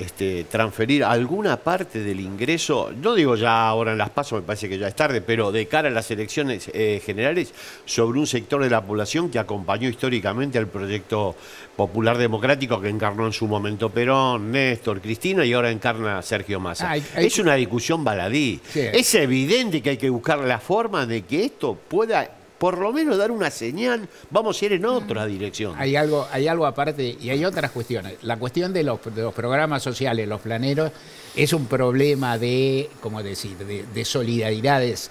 transferir alguna parte del ingreso? No digo ya ahora en las PASO, me parece que ya es tarde, pero de cara a las elecciones generales, sobre un sector de la población que acompañó históricamente al proyecto popular democrático que encarnó en su momento Perón, Néstor, Cristina y ahora encarna Sergio Massa. Es una discusión baladí. Sí. Es evidente que hay que buscar la forma de que esto pueda... por lo menos dar una señal, vamos a ir en otra dirección. Hay algo aparte y hay otras cuestiones. La cuestión de los programas sociales, los planeros, es un problema de, ¿cómo decir?, de solidaridades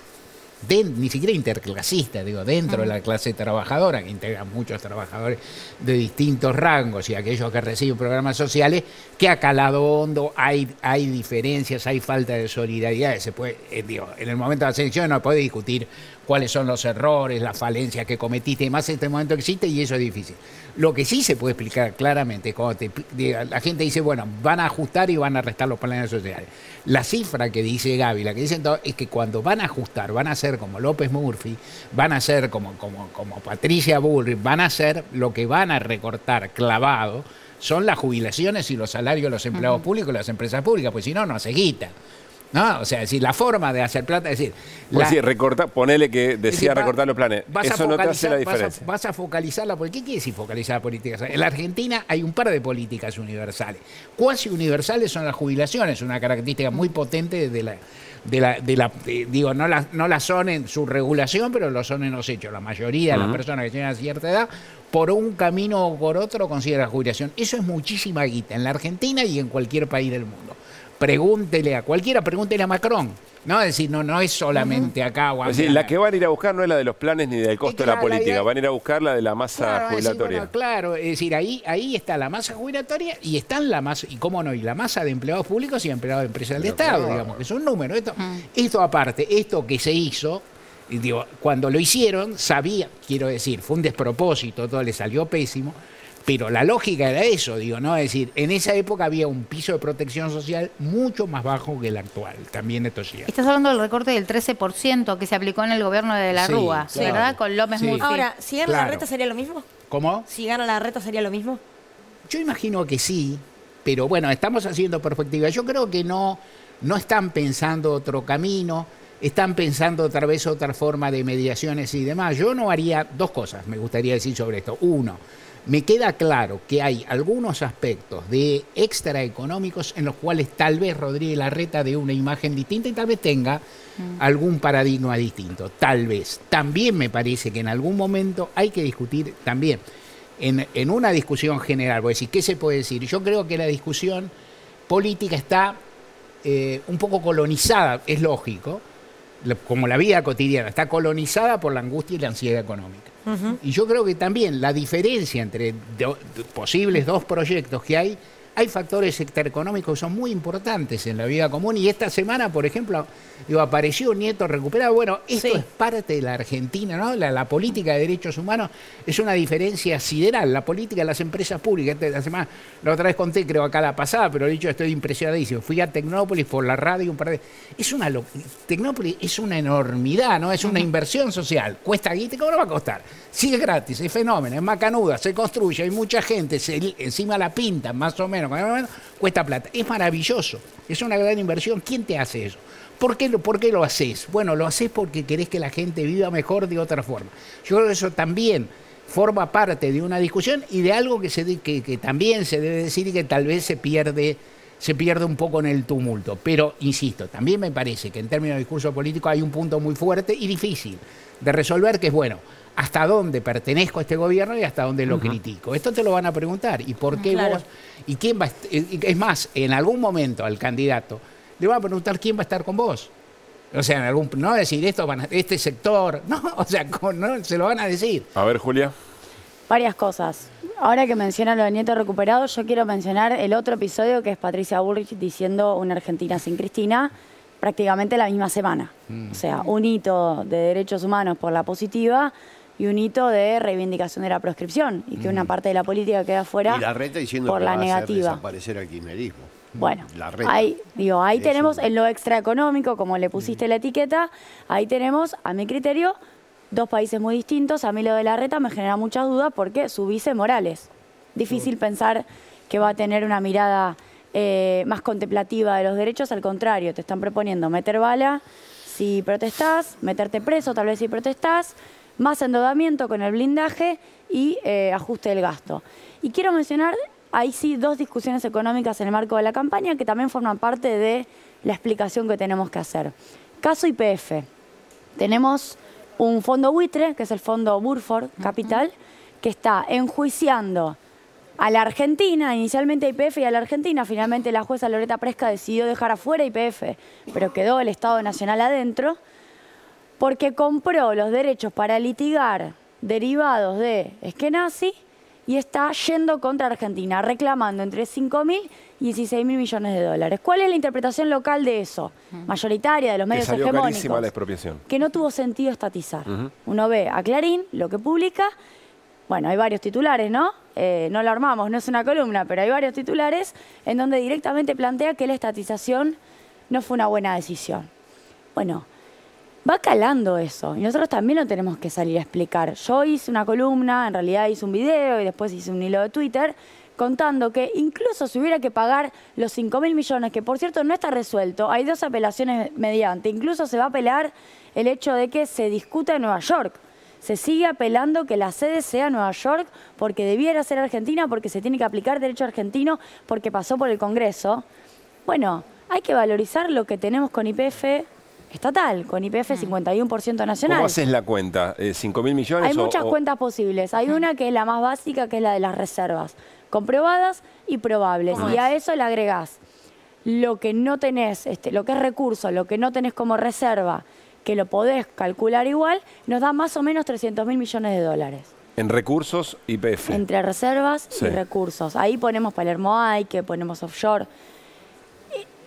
ni siquiera interclasista, digo, dentro de la clase trabajadora, que integra muchos trabajadores de distintos rangos y aquellos que reciben programas sociales, que ha calado hondo, hay diferencias, hay falta de solidaridad. Se puede, digo, en el momento de la selección no puede discutir cuáles son los errores, las falencias que cometiste y demás, en este momento existe y eso es difícil. Lo que sí se puede explicar claramente, cuando la gente dice, bueno, van a ajustar y van a restar los planes sociales. La cifra que dice Gaby, la que dicen todos, es que cuando van a ajustar, van a ser como López Murphy, van a ser como Patricia Bullrich, van a ser lo que van a recortar clavado, son las jubilaciones y los salarios de los empleados públicos y las empresas públicas, pues si no, no se quita. ¿No? O sea, si la forma de hacer plata es decir... Pues sí, ponele que decía recortar los planes. Eso no te hace la diferencia. Vas a focalizarla. ¿Qué quiere decir focalizar la política? En la Argentina hay un par de políticas universales. Cuasi universales son las jubilaciones, una característica muy potente digo, no las son en su regulación, pero lo son en los hechos. La mayoría de las personas que tienen cierta edad, por un camino o por otro, consideran la jubilación. Eso es muchísima guita en la Argentina y en cualquier país del mundo. Pregúntele a cualquiera, pregúntele a Macron. No, es decir, no es solamente acá. O es decir, la que van a ir a buscar no es la de los planes ni del costo de la política, van a ir a buscar la de la masa jubilatoria. Claro, es decir, ahí está la masa jubilatoria y están la masa, y cómo no, y la masa de empleados públicos y empleados de empresas del Estado, digamos, que es un número. Esto aparte, esto que se hizo, digo, cuando lo hicieron, quiero decir, fue un despropósito, todo le salió pésimo. Pero la lógica era eso, digo, ¿no? Es decir, en esa época había un piso de protección social mucho más bajo que el actual. También esto sí. Estás hablando del recorte del 13% que se aplicó en el gobierno de la Rúa, claro. ¿verdad? Con López Murphy. Ahora, si gana la reta sería lo mismo. ¿Cómo? Si gana la reta sería lo mismo. Yo imagino que sí, pero bueno, estamos haciendo perspectiva. Yo creo que no están pensando otro camino, están pensando otra vez otra forma de mediaciones y demás. Yo no haría dos cosas, me gustaría decir sobre esto. Uno, me queda claro que hay algunos aspectos de extraeconómicos en los cuales tal vez Rodríguez Larreta dé una imagen distinta y tal vez tenga algún paradigma distinto. Tal vez. También me parece que en algún momento hay que discutir también en una discusión general. Voy a decir, ¿qué se puede decir? Yo creo que la discusión política está un poco colonizada, es lógico, como la vida cotidiana, está colonizada por la angustia y la ansiedad económica. Y yo creo que también la diferencia entre posibles dos proyectos que hay factores extraeconómicos que son muy importantes en la vida común. Y esta semana, por ejemplo, apareció un nieto recuperado. Bueno, esto es parte de la Argentina, ¿no? La política de derechos humanos es una diferencia sideral. La política de las empresas públicas, esta semana, la otra vez conté, creo acá la pasada, pero he dicho, estoy impresionadísimo. Fui a Tecnópolis por la radio un par de... Tecnópolis es una enormidad, ¿no? Es una inversión social. Cuesta guita, ¿cómo no va a costar? Sí, es gratis, es fenómeno, es macanuda, se construye, hay mucha gente, encima la pintan, más o menos, cuesta plata. Es maravilloso, es una gran inversión. ¿Quién te hace eso? ¿Por qué lo haces? Bueno, lo haces porque querés que la gente viva mejor de otra forma. Yo creo que eso también forma parte de una discusión y de algo que también se debe decir y que tal vez se pierde un poco en el tumulto. Pero, insisto, también me parece que en términos de discurso político hay un punto muy fuerte y difícil de resolver, que es, bueno, hasta dónde pertenezco a este gobierno y hasta dónde lo critico. Esto te lo van a preguntar. ¿Y por qué vos? ¿Y quién va? Es más, en algún momento al candidato le van a preguntar quién va a estar con vos. O sea, no decir este sector, no, o sea, no, se lo van a decir. A ver, Julia. Varias cosas. Ahora que menciona lo de nieto recuperado, yo quiero mencionar el otro episodio que es Patricia Bullrich diciendo una Argentina sin Cristina, prácticamente la misma semana. O sea, un hito de derechos humanos por la positiva y un hito de reivindicación de la proscripción y que una parte de la política queda fuera y Larreta diciendo por que la va negativa. a hacer desaparecer el kirchnerismo. Bueno, ahí tenemos en lo extraeconómico, como le pusiste la etiqueta, ahí tenemos, a mi criterio, dos países muy distintos. A mí lo de Larreta me genera muchas dudas porque su vice Morales. Difícil pensar que va a tener una mirada más contemplativa de los derechos, al contrario, te están proponiendo meter bala si protestás, meterte preso tal vez si protestás, más endeudamiento con el blindaje y ajuste del gasto. Y quiero mencionar, ahí sí, dos discusiones económicas en el marco de la campaña que también forman parte de la explicación que tenemos que hacer. Caso YPF. Tenemos un fondo buitre, que es el fondo Burford Capital, que está enjuiciando a la Argentina, inicialmente a YPF y a la Argentina. Finalmente la jueza Loreta Presca decidió dejar afuera YPF, pero quedó el Estado Nacional adentro, porque compró los derechos para litigar derivados de Eskenazi y está yendo contra Argentina, reclamando entre 5.000 y 16.000 millones de dólares. ¿Cuál es la interpretación local de eso? Mayoritaria de los medios salió hegemónicos. carísima la expropiación. Que no tuvo sentido estatizar. Uno ve a Clarín, lo que publica, bueno, hay varios titulares, ¿no? No lo armamos, no es una columna, pero hay varios titulares en donde directamente plantea que la estatización no fue una buena decisión. Bueno, va calando eso y nosotros también lo tenemos que salir a explicar. Yo hice una columna, en realidad hice un video y después hice un hilo de Twitter contando que incluso si hubiera que pagar los 5.000 millones, que por cierto no está resuelto, hay 2 apelaciones mediante, incluso se va a apelar el hecho de que se discuta en Nueva York. Se sigue apelando que la sede sea Nueva York porque debiera ser Argentina, porque se tiene que aplicar derecho argentino, porque pasó por el Congreso. Bueno, hay que valorizar lo que tenemos con YPF estatal, con YPF 51% nacional. ¿Cómo haces la cuenta? ¿5.000 millones? Hay muchas cuentas posibles. Hay una que es la más básica, que es la de las reservas, comprobadas y probables. Y a eso le agregás lo que no tenés, lo que es recurso, lo que no tenés como reserva, que lo podés calcular igual, nos da más o menos 300.000 millones de dólares. En recursos YPF. Entre reservas y recursos. Ahí ponemos Palermo que ponemos offshore.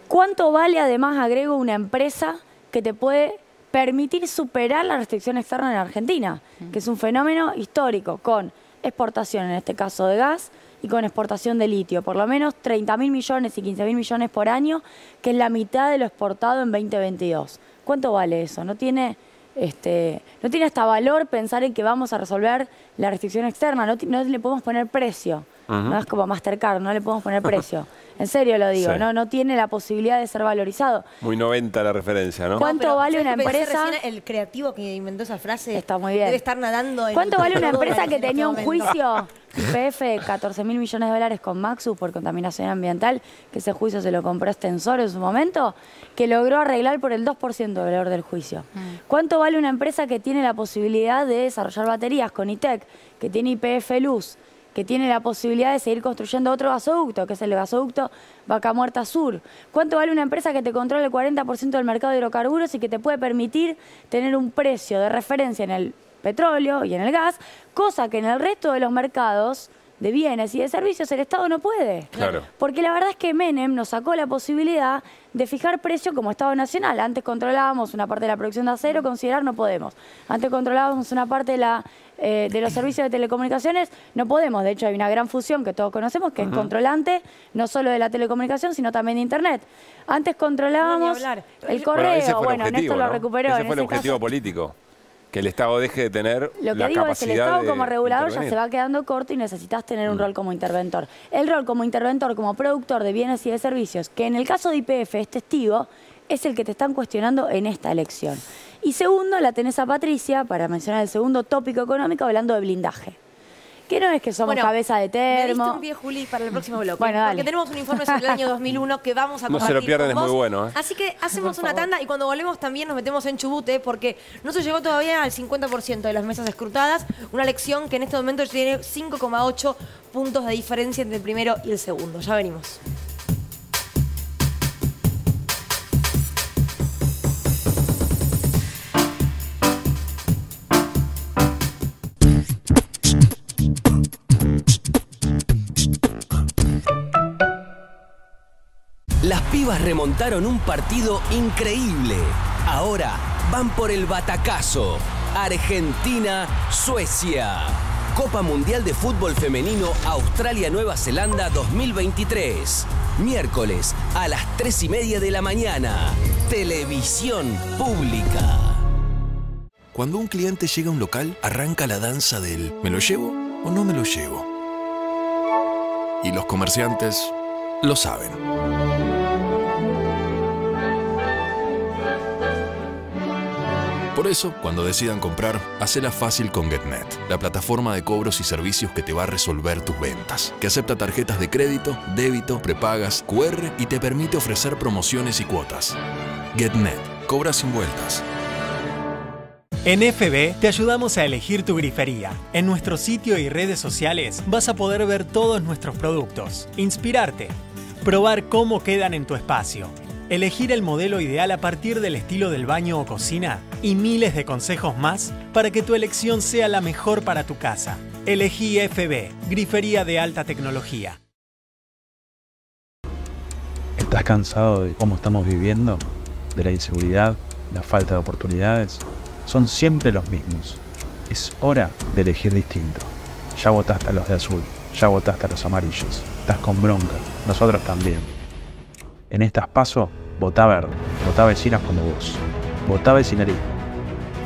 ¿Cuánto vale además, agrego, una empresa que te puede permitir superar la restricción externa en Argentina? Que es un fenómeno histórico, con exportación, en este caso de gas, y con exportación de litio. Por lo menos 30.000 millones y 15.000 millones por año, que es la mitad de lo exportado en 2022. ¿Cuánto vale eso? No tiene hasta valor pensar en que vamos a resolver la restricción externa. No le podemos poner precio. No es como Mastercard, no le podemos poner precio. En serio lo digo, no tiene la posibilidad de ser valorizado. Muy 90 la referencia, ¿no? ¿Cuánto vale una empresa? El creativo que inventó esa frase está muy bien. Debe estar nadando en... ¿Cuánto vale una empresa que tenía un juicio YPF 14.000 millones de dólares con Maxus por contaminación ambiental, que ese juicio se lo compró Extensor en su momento, que logró arreglar por el 2% del valor del juicio? ¿Cuánto vale una empresa que tiene la posibilidad de desarrollar baterías con ITEC, que tiene YPF Luz, que tiene la posibilidad de seguir construyendo otro gasoducto, que es el gasoducto Vaca Muerta Sur? ¿Cuánto vale una empresa que te controla el 40% del mercado de hidrocarburos y que te puede permitir tener un precio de referencia en el petróleo y en el gas, cosa que en el resto de los mercados de bienes y de servicios el Estado no puede? Claro. Porque la verdad es que Menem nos sacó la posibilidad de fijar precio como Estado Nacional. Antes controlábamos una parte de la producción de acero, considerar no podemos. Antes controlábamos una parte de los servicios de telecomunicaciones, no podemos. De hecho, hay una gran fusión que todos conocemos, que es controlante, no solo de la telecomunicación, sino también de Internet. Antes controlábamos el correo, bueno, Néstor lo recuperó. Ese fue el objetivo político. Que el Estado deje de tener lo que la digo capacidad es que el Estado como regulador intervenir. ya se va quedando corto y necesitas tener un rol como interventor. El rol como interventor, como productor de bienes y de servicios, que en el caso de YPF es testigo, es el que te están cuestionando en esta elección. Y segundo, la tenés a Patricia, para mencionar el segundo tópico económico, hablando de blindaje. Que no es que somos cabeza de termo. Me diste un pie, Juli, para el próximo bloque. Bueno, dale. Porque tenemos un informe sobre el año 2001 que vamos a compartir. No se lo pierdan, es con muy vos. bueno. Así que hacemos una tanda y cuando volvemos también nos metemos en Chubut, porque no se llegó todavía al 50% de las mesas escrutadas. Una elección que en este momento tiene 5,8 puntos de diferencia entre el primero y el segundo. Ya venimos. Las pibas remontaron un partido increíble. Ahora van por el batacazo. Argentina-Suecia. Copa Mundial de Fútbol Femenino Australia-Nueva Zelanda 2023. Miércoles a las 3:30 de la mañana. Televisión Pública. Cuando un cliente llega a un local, arranca la danza del ¿me lo llevo o no me lo llevo? Y los comerciantes lo saben. Por eso, cuando decidan comprar, hacela fácil con GetNet, la plataforma de cobros y servicios que te va a resolver tus ventas, que acepta tarjetas de crédito, débito, prepagas, QR y te permite ofrecer promociones y cuotas. GetNet, cobra sin vueltas. En FB te ayudamos a elegir tu grifería. En nuestro sitio y redes sociales vas a poder ver todos nuestros productos, inspirarte, probar cómo quedan en tu espacio elegir el modelo ideal a partir del estilo del baño o cocina y miles de consejos más para que tu elección sea la mejor para tu casa. Elegí FB, grifería de alta tecnología. ¿Estás cansado de cómo estamos viviendo? ¿De la inseguridad? ¿La falta de oportunidades? Son siempre los mismos. Es hora de elegir distinto. Ya votaste a los de azul, ya votaste a los amarillos. Estás con bronca, nosotros también. En estas PASO, votá verde, votá vecinas como vos. Votá vecinalismo.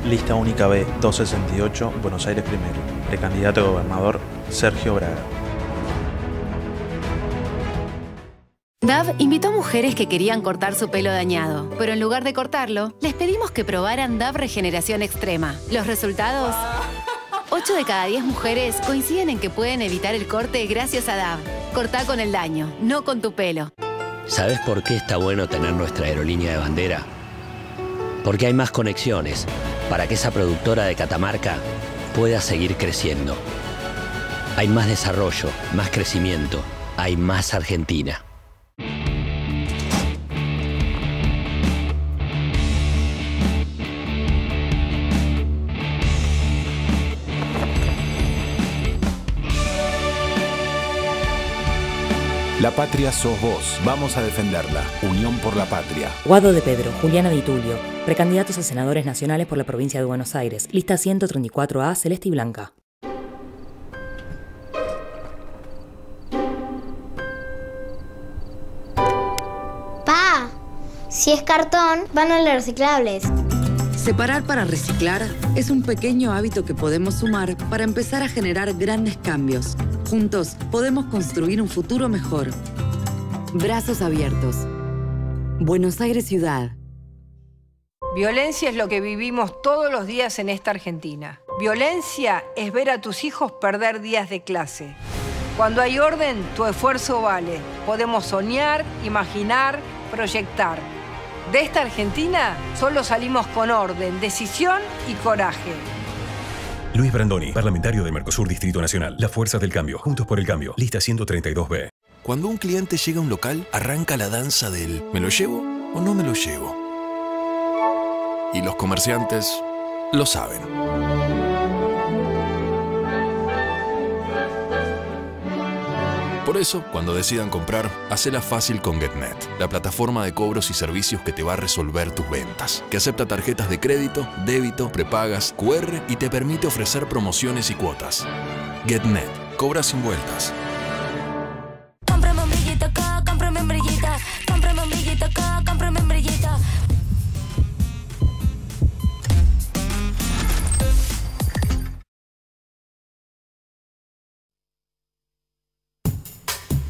Lista única B 268, Buenos Aires primero. Precandidato a gobernador, Sergio Braga. Dove invitó a mujeres que querían cortar su pelo dañado, pero en lugar de cortarlo, les pedimos que probaran Dove Regeneración Extrema. ¿Los resultados? 8 de cada 10 mujeres coinciden en que pueden evitar el corte gracias a Dove. Cortá con el daño, no con tu pelo. ¿Sabes por qué está bueno tener nuestra aerolínea de bandera? Porque hay más conexiones para que esa productora de Catamarca pueda seguir creciendo. Hay más desarrollo, más crecimiento, hay más Argentina. La patria sos vos, vamos a defenderla. Unión por la Patria. Guado de Pedro, Juliana Di Tulio, precandidatos a senadores nacionales por la provincia de Buenos Aires, lista 134A, celeste y blanca. Pa, si es cartón, van a los reciclables. Separar para reciclar es un pequeño hábito que podemos sumar para empezar a generar grandes cambios. Juntos podemos construir un futuro mejor. Brazos abiertos. Buenos Aires Ciudad. Violencia es lo que vivimos todos los días en esta Argentina. Violencia es ver a tus hijos perder días de clase. Cuando hay orden, tu esfuerzo vale. Podemos soñar, imaginar, proyectar. De esta Argentina solo salimos con orden, decisión y coraje. Luis Brandoni, parlamentario de Mercosur Distrito Nacional. La fuerza del cambio. Juntos por el cambio. Lista 132B. Cuando un cliente llega a un local, arranca la danza del ¿me lo llevo o no me lo llevo? Y los comerciantes lo saben. Por eso, cuando decidan comprar, hacela fácil con GetNet, la plataforma de cobros y servicios que te va a resolver tus ventas, que acepta tarjetas de crédito, débito, prepagas, QR y te permite ofrecer promociones y cuotas. GetNet, cobra sin vueltas. Cómprame un brillito acá, cómprame un brillito, cómprame un brillito acá, cómprame un brillito.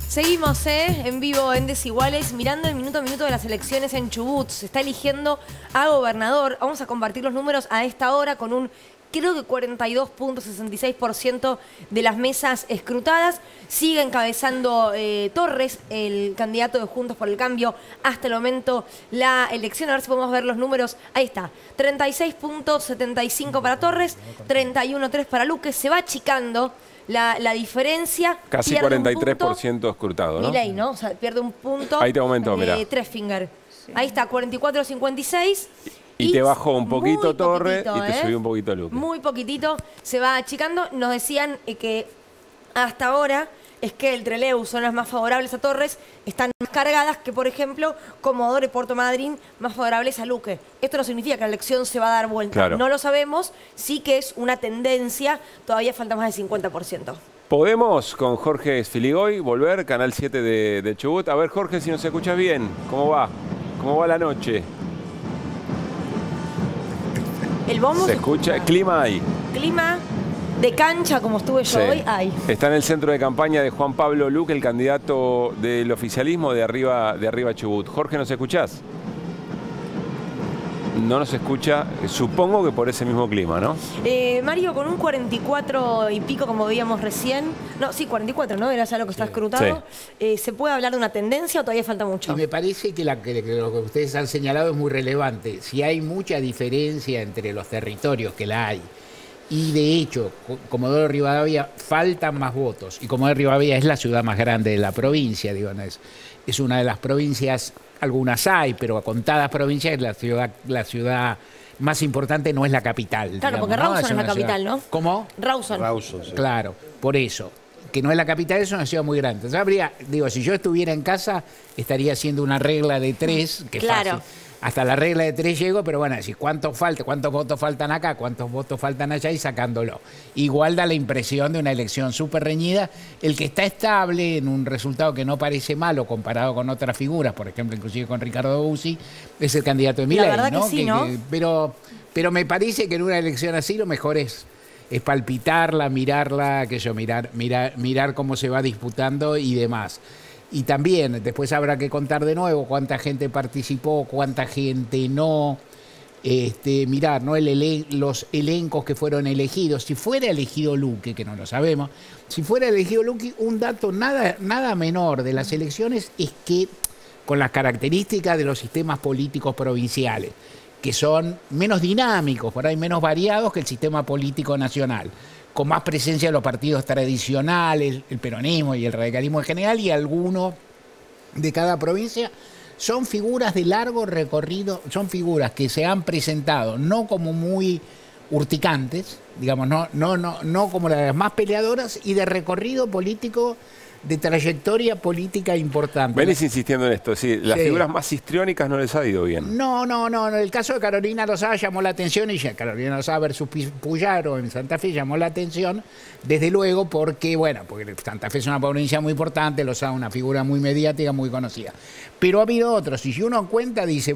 Seguimos en vivo en Desiguales, mirando el minuto a minuto de las elecciones en Chubut. Se está eligiendo a gobernador. Vamos a compartir los números a esta hora con un, creo que 42.66% de las mesas escrutadas. Sigue encabezando Torres, el candidato de Juntos por el Cambio, hasta el momento la elección. A ver si podemos ver los números. Ahí está, 36.75 para Torres, 31.3 para Luque. Se va achicando la diferencia. Casi 43% escrutado, ¿no? Milei, ¿no? O sea, pierde un punto. Ahí te aumento, mira. Treffinger. Sí. Ahí está, 44.56. Y te bajó un poquito Torres y te subió un poquito Luque. Muy poquitito, se va achicando. Nos decían que hasta ahora es que el Trelew son las más favorables a Torres, están más cargadas que, por ejemplo, Comodoro y Puerto Madryn, más favorables a Luque. Esto no significa que la elección se va a dar vuelta. Claro. No lo sabemos, sí que es una tendencia, todavía falta más del 50%. ¿Podemos con Jorge Sfiligoy volver, Canal 7 de Chubut? A ver, Jorge, si nos escuchas bien, ¿cómo va? ¿Cómo va la noche? El bombo ¿Se escucha? Clima hay. Clima de cancha, como estuve yo hoy, hay. Está en el centro de campaña de Juan Pablo Luque, el candidato del oficialismo de Arriba Chubut. Jorge, ¿nos escuchás? No nos escucha, supongo que por ese mismo clima, ¿no? Mario, con un 44 y pico, como veíamos recién. No, sí, 44, ¿no? Era ya lo que está escrutado. Sí. ¿Se puede hablar de una tendencia o todavía falta mucho? Y me parece que lo que ustedes han señalado es muy relevante. Si hay mucha diferencia entre los territorios, que la hay, y de hecho, Comodoro Rivadavia faltan más votos. Y Comodoro Rivadavia es la ciudad más grande de la provincia, digo, es una de las provincias algunas hay, pero contadas provincias, la ciudad más importante no es la capital. Claro, digamos, porque ¿no? Rawson es la una capital, ciudad. ¿no? ¿Cómo? Rawson. Sí. Claro, por eso. Que no es la capital, es una ciudad muy grande. Entonces habría, digo, si yo estuviera en casa, estaría haciendo una regla de 3, que es Claro. fácil. Hasta la regla de 3 llego, pero bueno, decir cuántos votos faltan acá, cuántos votos faltan allá y sacándolo. Igual da la impresión de una elección súper reñida. El que está estable en un resultado que no parece malo comparado con otras figuras, por ejemplo, inclusive con Ricardo Bussi, es el candidato de Milei, La verdad ¿no? que sí, ¿no? Pero me parece que en una elección así lo mejor es palpitarla, mirarla, mirar cómo se va disputando y demás. Y también después habrá que contar de nuevo cuánta gente participó, cuánta gente no. Mirar, ¿no? Los elencos que fueron elegidos. Si fuera elegido Luque, que no lo sabemos, si fuera elegido Luque, un dato nada menor de las elecciones es que, con las características de los sistemas políticos provinciales, que son menos dinámicos, por ahí menos variados que el sistema político nacional, con más presencia de los partidos tradicionales, el peronismo y el radicalismo en general, y algunos de cada provincia, son figuras de largo recorrido, son figuras que se han presentado no como muy urticantes, digamos, no como las más peleadoras, y de recorrido político, de trayectoria política importante. Venís insistiendo en esto, sí, las figuras más histriónicas no les ha ido bien. No, en el caso de Carolina Lozada llamó la atención, y Carolina Lozada versus Puyaro en Santa Fe llamó la atención, desde luego porque Santa Fe es una provincia muy importante, Lozada una figura muy mediática, muy conocida. Pero ha habido otros, y si uno cuenta, dice,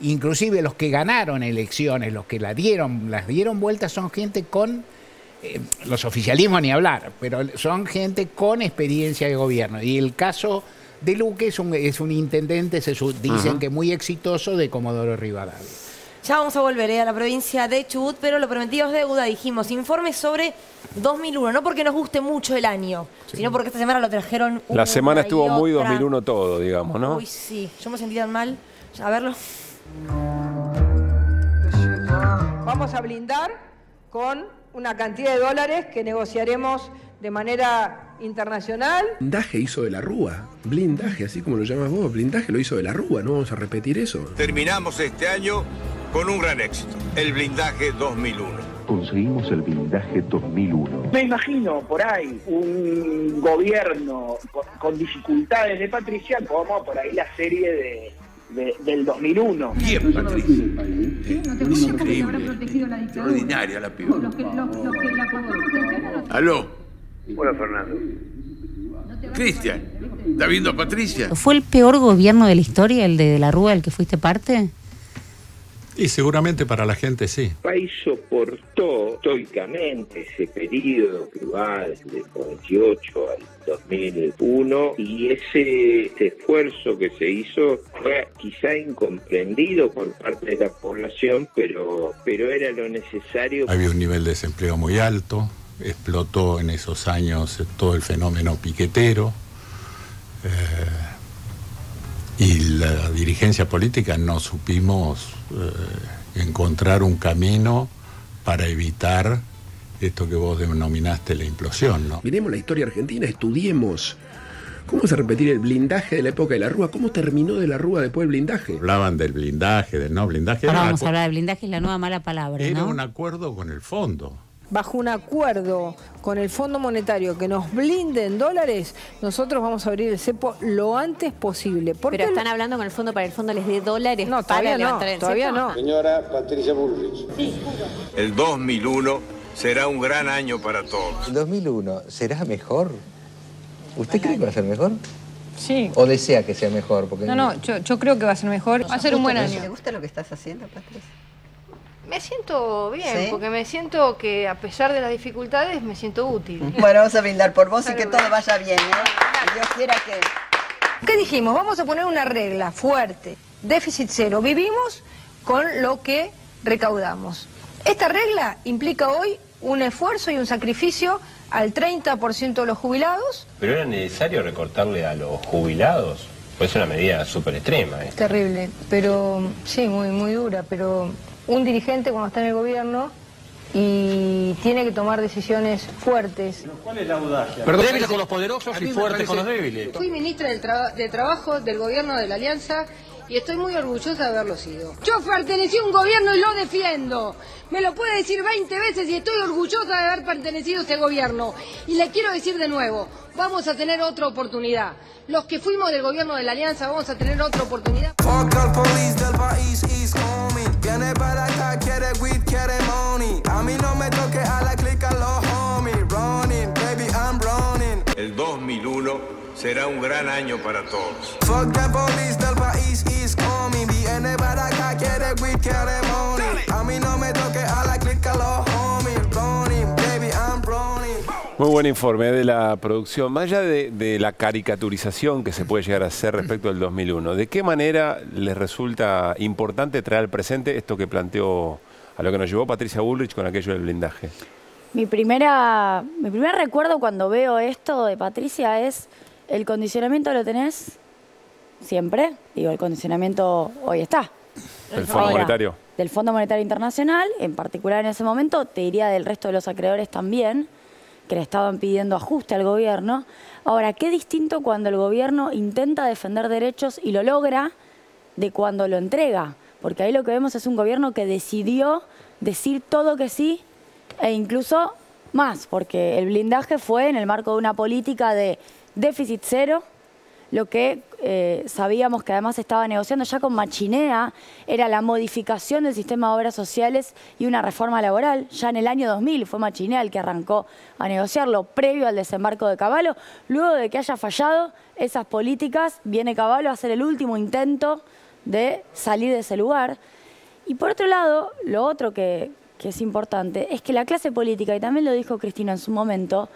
inclusive los que ganaron elecciones, los que las dieron vueltas, son gente con... los oficialismos ni hablar, pero son gente con experiencia de gobierno. Y el caso de Luque es un intendente, dicen que muy exitoso, de Comodoro Rivadavia. Ya vamos a volver a la provincia de Chubut, pero lo prometido es deuda, dijimos. Informes sobre 2001, no porque nos guste mucho el año, sino porque esta semana lo trajeron La semana una y estuvo muy otra. 2001 todo, digamos, ¿no? Uy, sí, yo me sentí tan mal. A verlo. Vamos a blindar con una cantidad de dólares que negociaremos de manera internacional. Blindaje hizo de la Rúa, blindaje, así como lo llamas vos, blindaje lo hizo de la Rúa, no vamos a repetir eso. Terminamos este año con un gran éxito, el blindaje 2001. Conseguimos el blindaje 2001. Me imagino por ahí un gobierno con dificultades de Patricia, como por ahí la serie del 2001. Bien, Patricia. Es increíble. Extraordinaria la piba. Aló. Hola, Fernando. Cristian, ¿está viendo a Patricia? ¿Fue el peor gobierno de la historia, el de la Rúa, del que fuiste parte? Y seguramente para la gente sí. El país soportó estoicamente ese periodo que va desde el 98 al 2001, y ese esfuerzo que se hizo fue quizá incomprendido por parte de la población, pero era lo necesario. Había un nivel de desempleo muy alto, explotó en esos años todo el fenómeno piquetero, y la dirigencia política no supimos encontrar un camino para evitar esto que vos denominaste la implosión, ¿no? Miremos la historia argentina, estudiemos. ¿Cómo vas a repetir el blindaje de la época de la Rúa? ¿Cómo terminó de la Rúa después del blindaje? Hablaban del blindaje, del no blindaje. Ahora vamos a hablar de blindaje, es la nueva mala palabra, Era ¿no? un acuerdo con el fondo. Bajo un acuerdo con el Fondo Monetario que nos blinde en dólares, nosotros vamos a abrir el cepo lo antes posible. Pero están hablando con el fondo para el fondo les dé dólares No, para todavía no, levantar el todavía cepo. no. Señora Patricia Bullrich. El 2001 será un gran año para todos. ¿El 2001 será mejor? ¿Usted cree que va a ser mejor? Sí. ¿O desea que sea mejor? Porque yo creo que va a ser mejor. Va a ser un buen año. ¿Te gusta lo que estás haciendo, Patricia? Me siento bien, ¿Sí? porque me siento que a pesar de las dificultades me siento útil. Bueno, vamos a brindar por vos y que todo vaya bien, ¿eh? Dios quiera que... ¿Qué dijimos? Vamos a poner una regla fuerte, déficit cero. Vivimos con lo que recaudamos. Esta regla implica hoy un esfuerzo y un sacrificio al 30% de los jubilados. ¿Pero era necesario recortarle a los jubilados? Pues es una medida súper extrema. Terrible, pero sí, muy, muy dura, pero un dirigente cuando está en el gobierno y tiene que tomar decisiones fuertes. ¿Cuál es la audacia? Débiles con los poderosos y fuertes con los débiles. Fui ministra de Trabajo del gobierno de la Alianza y estoy muy orgullosa de haberlo sido. Yo pertenecí a un gobierno y lo defiendo. Me lo puede decir 20 veces y estoy orgullosa de haber pertenecido a este gobierno. Y le quiero decir de nuevo, vamos a tener otra oportunidad. Los que fuimos del gobierno de la Alianza vamos a tener otra oportunidad. Viene para acá, quiere weed, quiere money. A mí no me toque a la clica los homies. Running, baby, I'm running. El 2001 será un gran año para todos. Fuck the police del país is coming. Viene para acá, quiere weed, quiere money. A mí no me toque a la clica los homies. Running, baby, I'm running. Muy buen informe de la producción. Más allá de la caricaturización que se puede llegar a hacer respecto del 2001, ¿de qué manera les resulta importante traer al presente esto que planteó, a lo que nos llevó Patricia Bullrich con aquello del blindaje? Mi primer recuerdo cuando veo esto de Patricia es: el condicionamiento lo tenés siempre. Digo, el condicionamiento hoy está. ¿El Fondo Monetario? Del Fondo Monetario Internacional, en particular en ese momento, te diría del resto de los acreedores también, que le estaban pidiendo ajuste al gobierno. Ahora, qué distinto cuando el gobierno intenta defender derechos y lo logra de cuando lo entrega. Porque ahí lo que vemos es un gobierno que decidió decir todo que sí e incluso más, porque el blindaje fue en el marco de una política de déficit cero, lo que sabíamos que además estaba negociando ya con Machinea, era la modificación del sistema de obras sociales y una reforma laboral. Ya en el año 2000 fue Machinea el que arrancó a negociarlo previo al desembarco de Cavallo. Luego de que haya fallado esas políticas, viene Cavallo a hacer el último intento de salir de ese lugar. Y por otro lado, lo otro que es importante es que la clase política, y también lo dijo Cristina en su momento,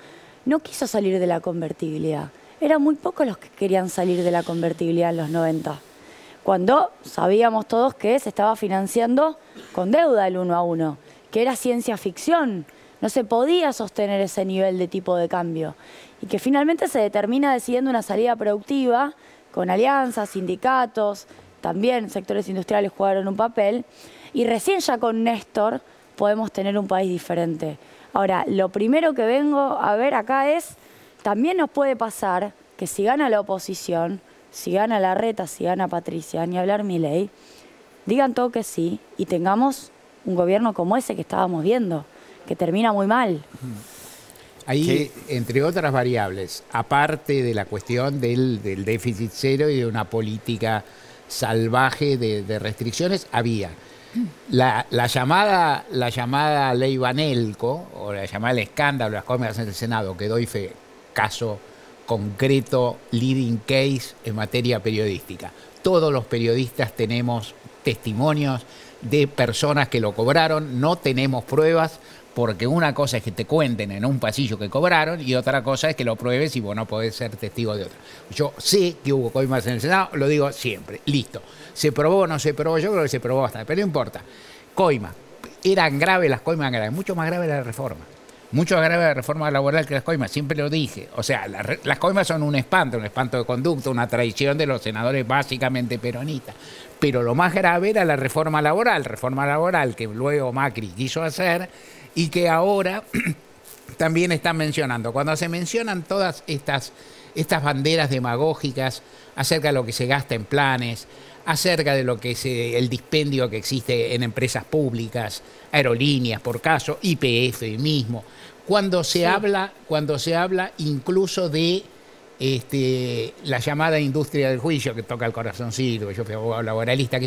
no quiso salir de la convertibilidad. Eran muy pocos los que querían salir de la convertibilidad en los 90, cuando sabíamos todos que se estaba financiando con deuda el 1 a 1, que era ciencia ficción, no se podía sostener ese nivel de tipo de cambio, y que finalmente se determina decidiendo una salida productiva, con alianzas, sindicatos, también sectores industriales jugaron un papel, y recién ya con Néstor podemos tener un país diferente. Ahora, lo primero que vengo a ver acá es: también nos puede pasar que si gana la oposición, si gana Larreta, si gana Patricia, ni hablar Milei, digan todo que sí y tengamos un gobierno como ese que estábamos viendo, que termina muy mal. Ahí, entre otras variables, aparte de la cuestión del déficit cero y de una política salvaje de restricciones, había la llamada ley Banelco, o la llamada el escándalo de las coimas en el Senado, que doy fe, caso concreto, leading case en materia periodística. Todos los periodistas tenemos testimonios de personas que lo cobraron, no tenemos pruebas, porque una cosa es que te cuenten en un pasillo que cobraron y otra cosa es que lo pruebes y vos no podés ser testigo de otra. Yo sé que hubo coimas en el Senado, lo digo siempre, listo. ¿Se probó o no se probó? Yo creo que se probó bastante, pero no importa. Coimas, eran graves las coimas, mucho más grave la reforma. Mucho más grave la reforma laboral que las coimas, siempre lo dije. O sea, las coimas son un espanto de conducta, una traición de los senadores básicamente peronistas. Pero lo más grave era la reforma laboral que luego Macri quiso hacer y que ahora también están mencionando. Cuando se mencionan todas estas banderas demagógicas acerca de lo que se gasta en planes, acerca de lo que es el dispendio que existe en empresas públicas, aerolíneas por caso, YPF mismo, cuando se habla incluso de la llamada industria del juicio, que toca el corazoncito, yo fui abogado laboralista,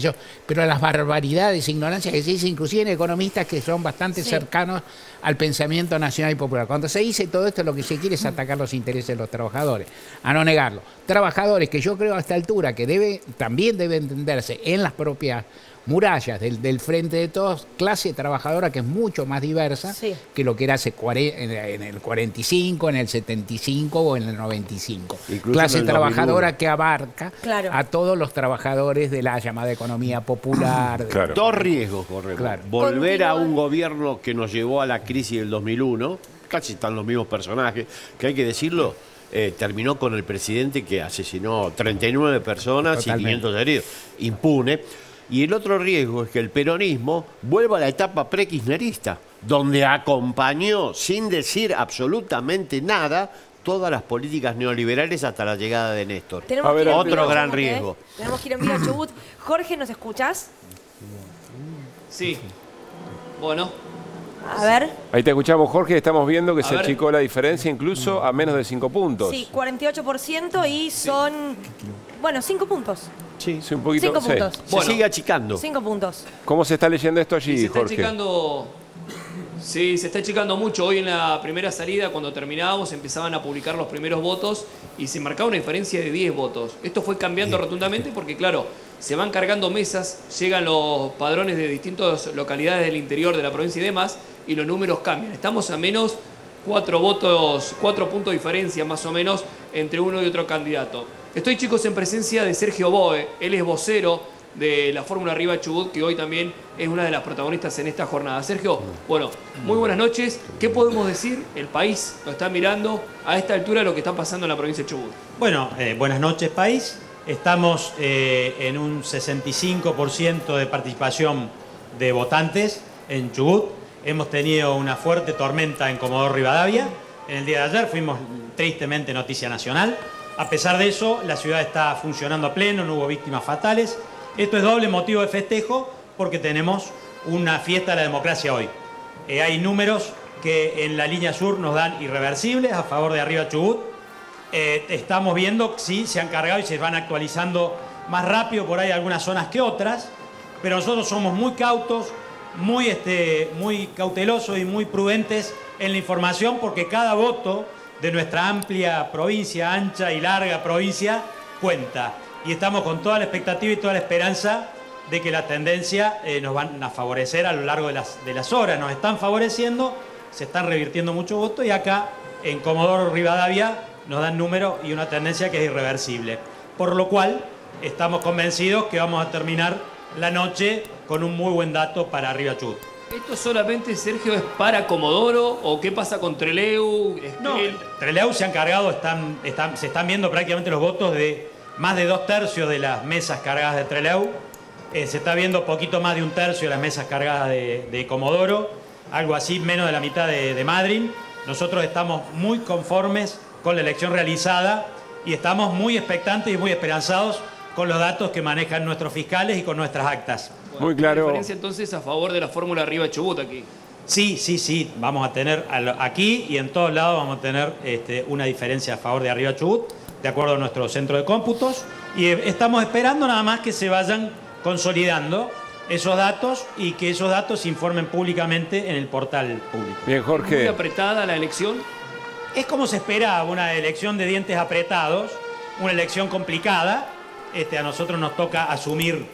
pero las barbaridades, ignorancias que se dicen inclusive en economistas que son bastante cercanos al pensamiento nacional y popular. Cuando se dice todo esto, lo que se quiere es atacar los intereses de los trabajadores, a no negarlo. Trabajadores que yo creo a esta altura que también debe entenderse en las propias murallas del Frente de Todos, clase trabajadora que es mucho más diversa que lo que era en el 45, en el 75 o en el 95. Incluso clase trabajadora que abarca a todos los trabajadores de la llamada economía popular. Dos riesgos corremos. Volver a un gobierno que nos llevó a la crisis del 2001, casi están los mismos personajes, que hay que decirlo, terminó con el presidente que asesinó 39 personas y 500 heridos, impune. Y el otro riesgo es que el peronismo vuelva a la etapa pre-kirchnerista, donde acompañó, sin decir absolutamente nada, todas las políticas neoliberales hasta la llegada de Néstor. Otro gran riesgo. Tenemos que ir en vivo a Chubut. Jorge, ¿nos escuchás? Sí. Bueno. A ver. Ahí te escuchamos, Jorge. Estamos viendo que se achicó la diferencia incluso a menos de 5 puntos. Sí, 48% y son, bueno, 5 puntos. Sí, un poquito. 5 puntos. Se sigue achicando. 5 puntos. ¿Cómo se está leyendo esto allí, se está Jorge? achicando. Sí, se está achicando mucho. Hoy en la primera salida, cuando terminábamos, empezaban a publicar los primeros votos y se marcaba una diferencia de 10 votos. Esto fue cambiando rotundamente porque, claro, se van cargando mesas, llegan los padrones de distintas localidades del interior de la provincia y demás, y los números cambian. Estamos a menos 4 votos, 4 puntos de diferencia más o menos entre uno y otro candidato. Estoy, chicos, en presencia de Sergio Boe. Él es vocero de la Fórmula Arriba Chubut, que hoy también es una de las protagonistas en esta jornada. Sergio, bueno, muy buenas noches. ¿Qué podemos decir? El país lo está mirando a esta altura de lo que está pasando en la provincia de Chubut. Bueno, buenas noches, país. Estamos en un 65% de participación de votantes en Chubut. Hemos tenido una fuerte tormenta en Comodoro Rivadavia. En el día de ayer fuimos tristemente noticia nacional. A pesar de eso, la ciudad está funcionando a pleno, no hubo víctimas fatales. Esto es doble motivo de festejo porque tenemos una fiesta de la democracia hoy. Hay números que en la línea sur nos dan irreversibles a favor de Arriba Chubut. Estamos viendo si se han cargado y se van actualizando más rápido por ahí algunas zonas que otras, pero nosotros somos muy cautos, muy cautelosos y muy prudentes en la información porque cada voto de nuestra amplia provincia, ancha y larga provincia, cuenta. Y estamos con toda la expectativa y toda la esperanza de que la tendencia nos van a favorecer a lo largo de las horas. Nos están favoreciendo, se están revirtiendo muchos votos y acá en Comodoro Rivadavia nos dan números y una tendencia que es irreversible. Por lo cual estamos convencidos que vamos a terminar la noche con un muy buen dato para Arriba Chubut. ¿Esto solamente, Sergio, es para Comodoro o qué pasa con Trelew? No, Trelew se han cargado, se están viendo prácticamente los votos de más de 2/3 de las mesas cargadas de Trelew. Se está viendo poquito más de 1/3 de las mesas cargadas de Comodoro, algo así, menos de la mitad de Madryn. Nosotros estamos muy conformes con la elección realizada y estamos muy expectantes y muy esperanzados con los datos que manejan nuestros fiscales y con nuestras actas. Bueno, muy claro. ¿Hay diferencia entonces a favor de la Fórmula Arriba Chubut aquí? Sí. Vamos a tener aquí y en todos lados vamos a tener una diferencia a favor de Arriba Chubut, de acuerdo a nuestro centro de cómputos. Y estamos esperando nada más que se vayan consolidando esos datos y que esos datos se informen públicamente en el portal público. Bien, Jorge. ¿Muy apretada la elección? Es como se espera una elección de dientes apretados, una elección complicada. A nosotros nos toca asumir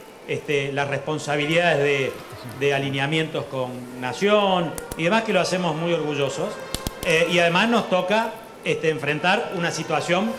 las responsabilidades de alineamientos con Nación y demás, que lo hacemos muy orgullosos. Y además nos toca enfrentar una situación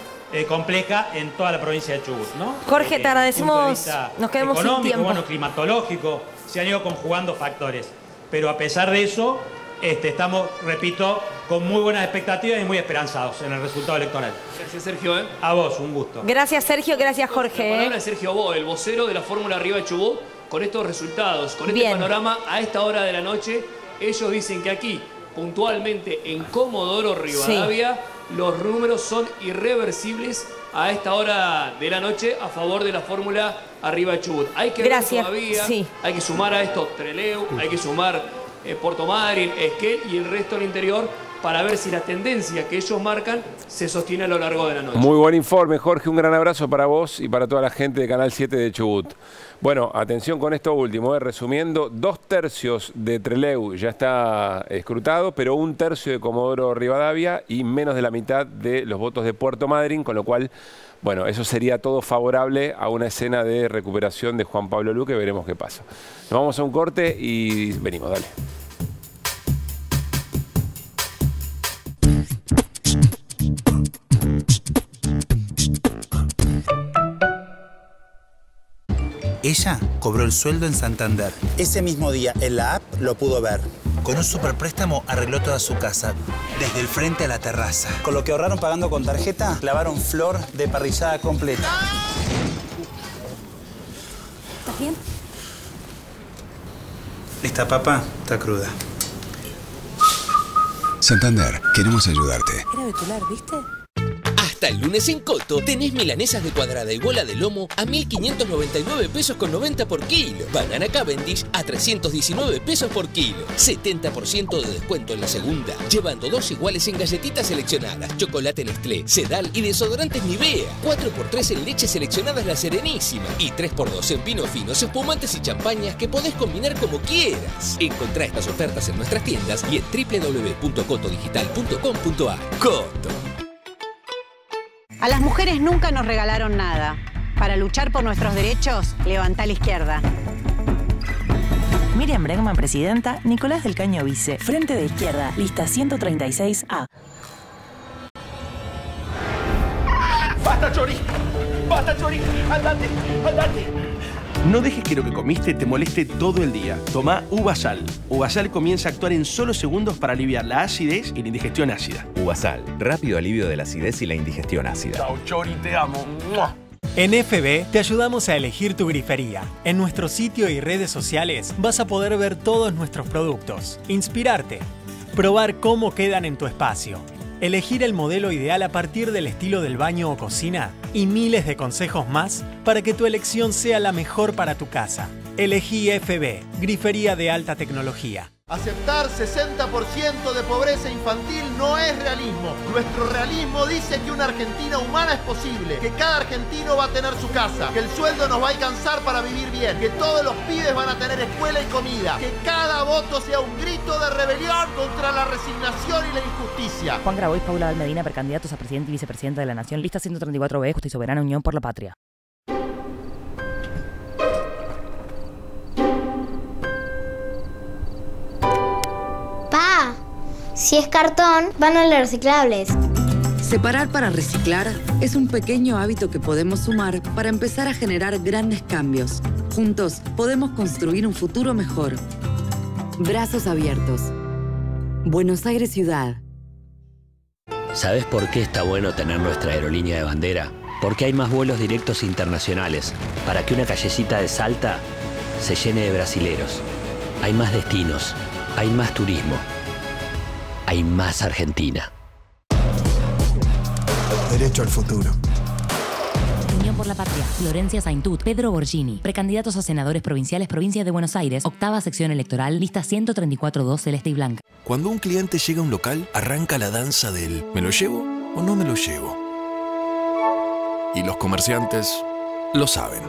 compleja en toda la provincia de Chubut, ¿no? Jorge, te agradecemos. Nos quedamos sin tiempo. Bueno, climatológico, se han ido conjugando factores. Pero a pesar de eso, estamos, repito, con muy buenas expectativas y muy esperanzados en el resultado electoral. Gracias, Sergio. A vos, un gusto. Gracias, Sergio. Gracias, Jorge. La palabra de Sergio Boe, el vocero de la Fórmula Arriba de Chubut, con estos resultados, con este panorama a esta hora de la noche. Ellos dicen que aquí, puntualmente en Comodoro Rivadavia, los números son irreversibles a esta hora de la noche a favor de la Fórmula Arriba de Chubut. Hay que ver todavía, hay que sumar a esto Trelew, hay que sumar Puerto Madryn, Esquel y el resto del interior para ver si la tendencia que ellos marcan se sostiene a lo largo de la noche. Muy buen informe, Jorge. Un gran abrazo para vos y para toda la gente de Canal 7 de Chubut. Bueno, atención con esto último. Resumiendo, 2/3 de Trelew ya está escrutado, pero 1/3 de Comodoro Rivadavia y menos de la mitad de los votos de Puerto Madryn, con lo cual, bueno, eso sería todo favorable a una escena de recuperación de Juan Pablo Luque. Veremos qué pasa. Nos vamos a un corte y venimos, dale. Ella cobró el sueldo en Santander. Ese mismo día, en la app, lo pudo ver. Con un superpréstamo arregló toda su casa, desde el frente a la terraza. Con lo que ahorraron pagando con tarjeta, clavaron flor de parrillada completa. ¿Estás bien? Esta papa está cruda. Santander, queremos ayudarte. Era Betular, ¿viste? Hasta el lunes en Coto tenés milanesas de cuadrada y bola de lomo a 1.599 pesos con 90 por kilo. Banana Cavendish a 319 pesos por kilo. 70% de descuento en la segunda. Llevando 2 iguales en galletitas seleccionadas, chocolate Nestlé, Sedal y desodorantes Nivea. 4x3 en leche seleccionadas La Serenísima. Y 3x2 en vinos finos, espumantes y champañas que podés combinar como quieras. Encontrá estas ofertas en nuestras tiendas y en www.cotodigital.com.ar. Coto. A las mujeres nunca nos regalaron nada. Para luchar por nuestros derechos, levantá la izquierda. Miriam Bregman, presidenta. Nicolás del Caño, vice. Frente de Izquierda, lista 136A. ¡Basta, Chori! ¡Basta, Chori! ¡Andate! ¡Andate! No dejes que lo que comiste te moleste todo el día. Toma Uvasal. Uvasal comienza a actuar en solo segundos para aliviar la acidez y la indigestión ácida. Uvasal, rápido alivio de la acidez y la indigestión ácida. Chao, Chori, te amo. ¡Mua! En FB te ayudamos a elegir tu grifería. En nuestro sitio y redes sociales vas a poder ver todos nuestros productos, inspirarte, probar cómo quedan en tu espacio, elegir el modelo ideal a partir del estilo del baño o cocina y miles de consejos más para que tu elección sea la mejor para tu casa. Elegí FB, grifería de alta tecnología. Aceptar 60% de pobreza infantil no es realismo. Nuestro realismo dice que una Argentina humana es posible, que cada argentino va a tener su casa, que el sueldo nos va a alcanzar para vivir bien, que todos los pibes van a tener escuela y comida, que cada voto sea un grito de rebelión contra la resignación y la injusticia. Juan Grabois, Paula Valmedina, precandidatos a presidente y vicepresidenta de la Nación, lista 134B, Justa y Soberana Unión por la Patria. Si es cartón, van a los reciclables. Separar para reciclar es un pequeño hábito que podemos sumar para empezar a generar grandes cambios. Juntos podemos construir un futuro mejor. Brazos abiertos. Buenos Aires Ciudad. ¿Sabes por qué está bueno tener nuestra aerolínea de bandera? Porque hay más vuelos directos internacionales para que una callecita de Salta se llene de brasileros. Hay más destinos, hay más turismo. Hay más Argentina. Derecho al futuro. Unión por la Patria. Florencia Saintut, Pedro Borgini. Precandidatos a senadores provinciales, Provincia de Buenos Aires. Octava sección electoral, lista 134-2, celeste y blanca. Cuando un cliente llega a un local, arranca la danza del ¿me lo llevo o no me lo llevo? Y los comerciantes lo saben.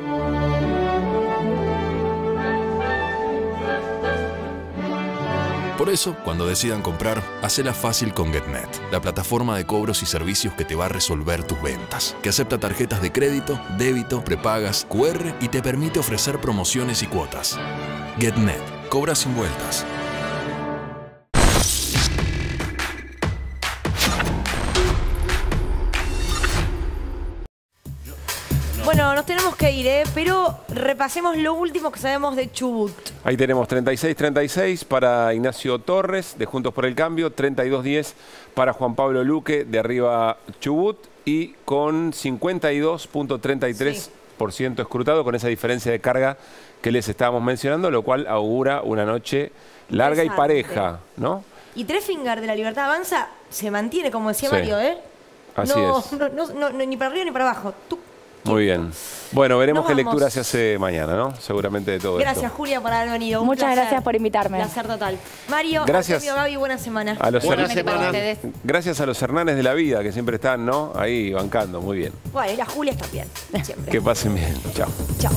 Por eso, cuando decidan comprar, hacela fácil con GetNet, la plataforma de cobros y servicios que te va a resolver tus ventas, que acepta tarjetas de crédito, débito, prepagas, QR y te permite ofrecer promociones y cuotas. GetNet, cobra sin vueltas. Bueno, nos tenemos que ir, pero repasemos lo último que sabemos de Chubut. Ahí tenemos 36-36 para Ignacio Torres, de Juntos por el Cambio, 32-10 para Juan Pablo Luque, de Arriba Chubut, y con 52.33% escrutado, con esa diferencia de carga que les estábamos mencionando, lo cual augura una noche larga y pareja, ¿no? Y Treffinger de La Libertad Avanza se mantiene, como decía Mario, Así es. No, ni para arriba ni para abajo. Muy bien. Bueno, veremos qué lectura se hace mañana, ¿no? Seguramente de todo esto. Gracias, Julia, por haber venido. Muchas gracias por invitarme. Placer total. Mario, gracias. Artemio, Gaby, buena semana. Gracias a los Hernanes de la vida, que siempre están, ¿no? Ahí bancando. Muy bien. Bueno, y la Julia está bien. Siempre. Que pasen bien. Chao. Chao.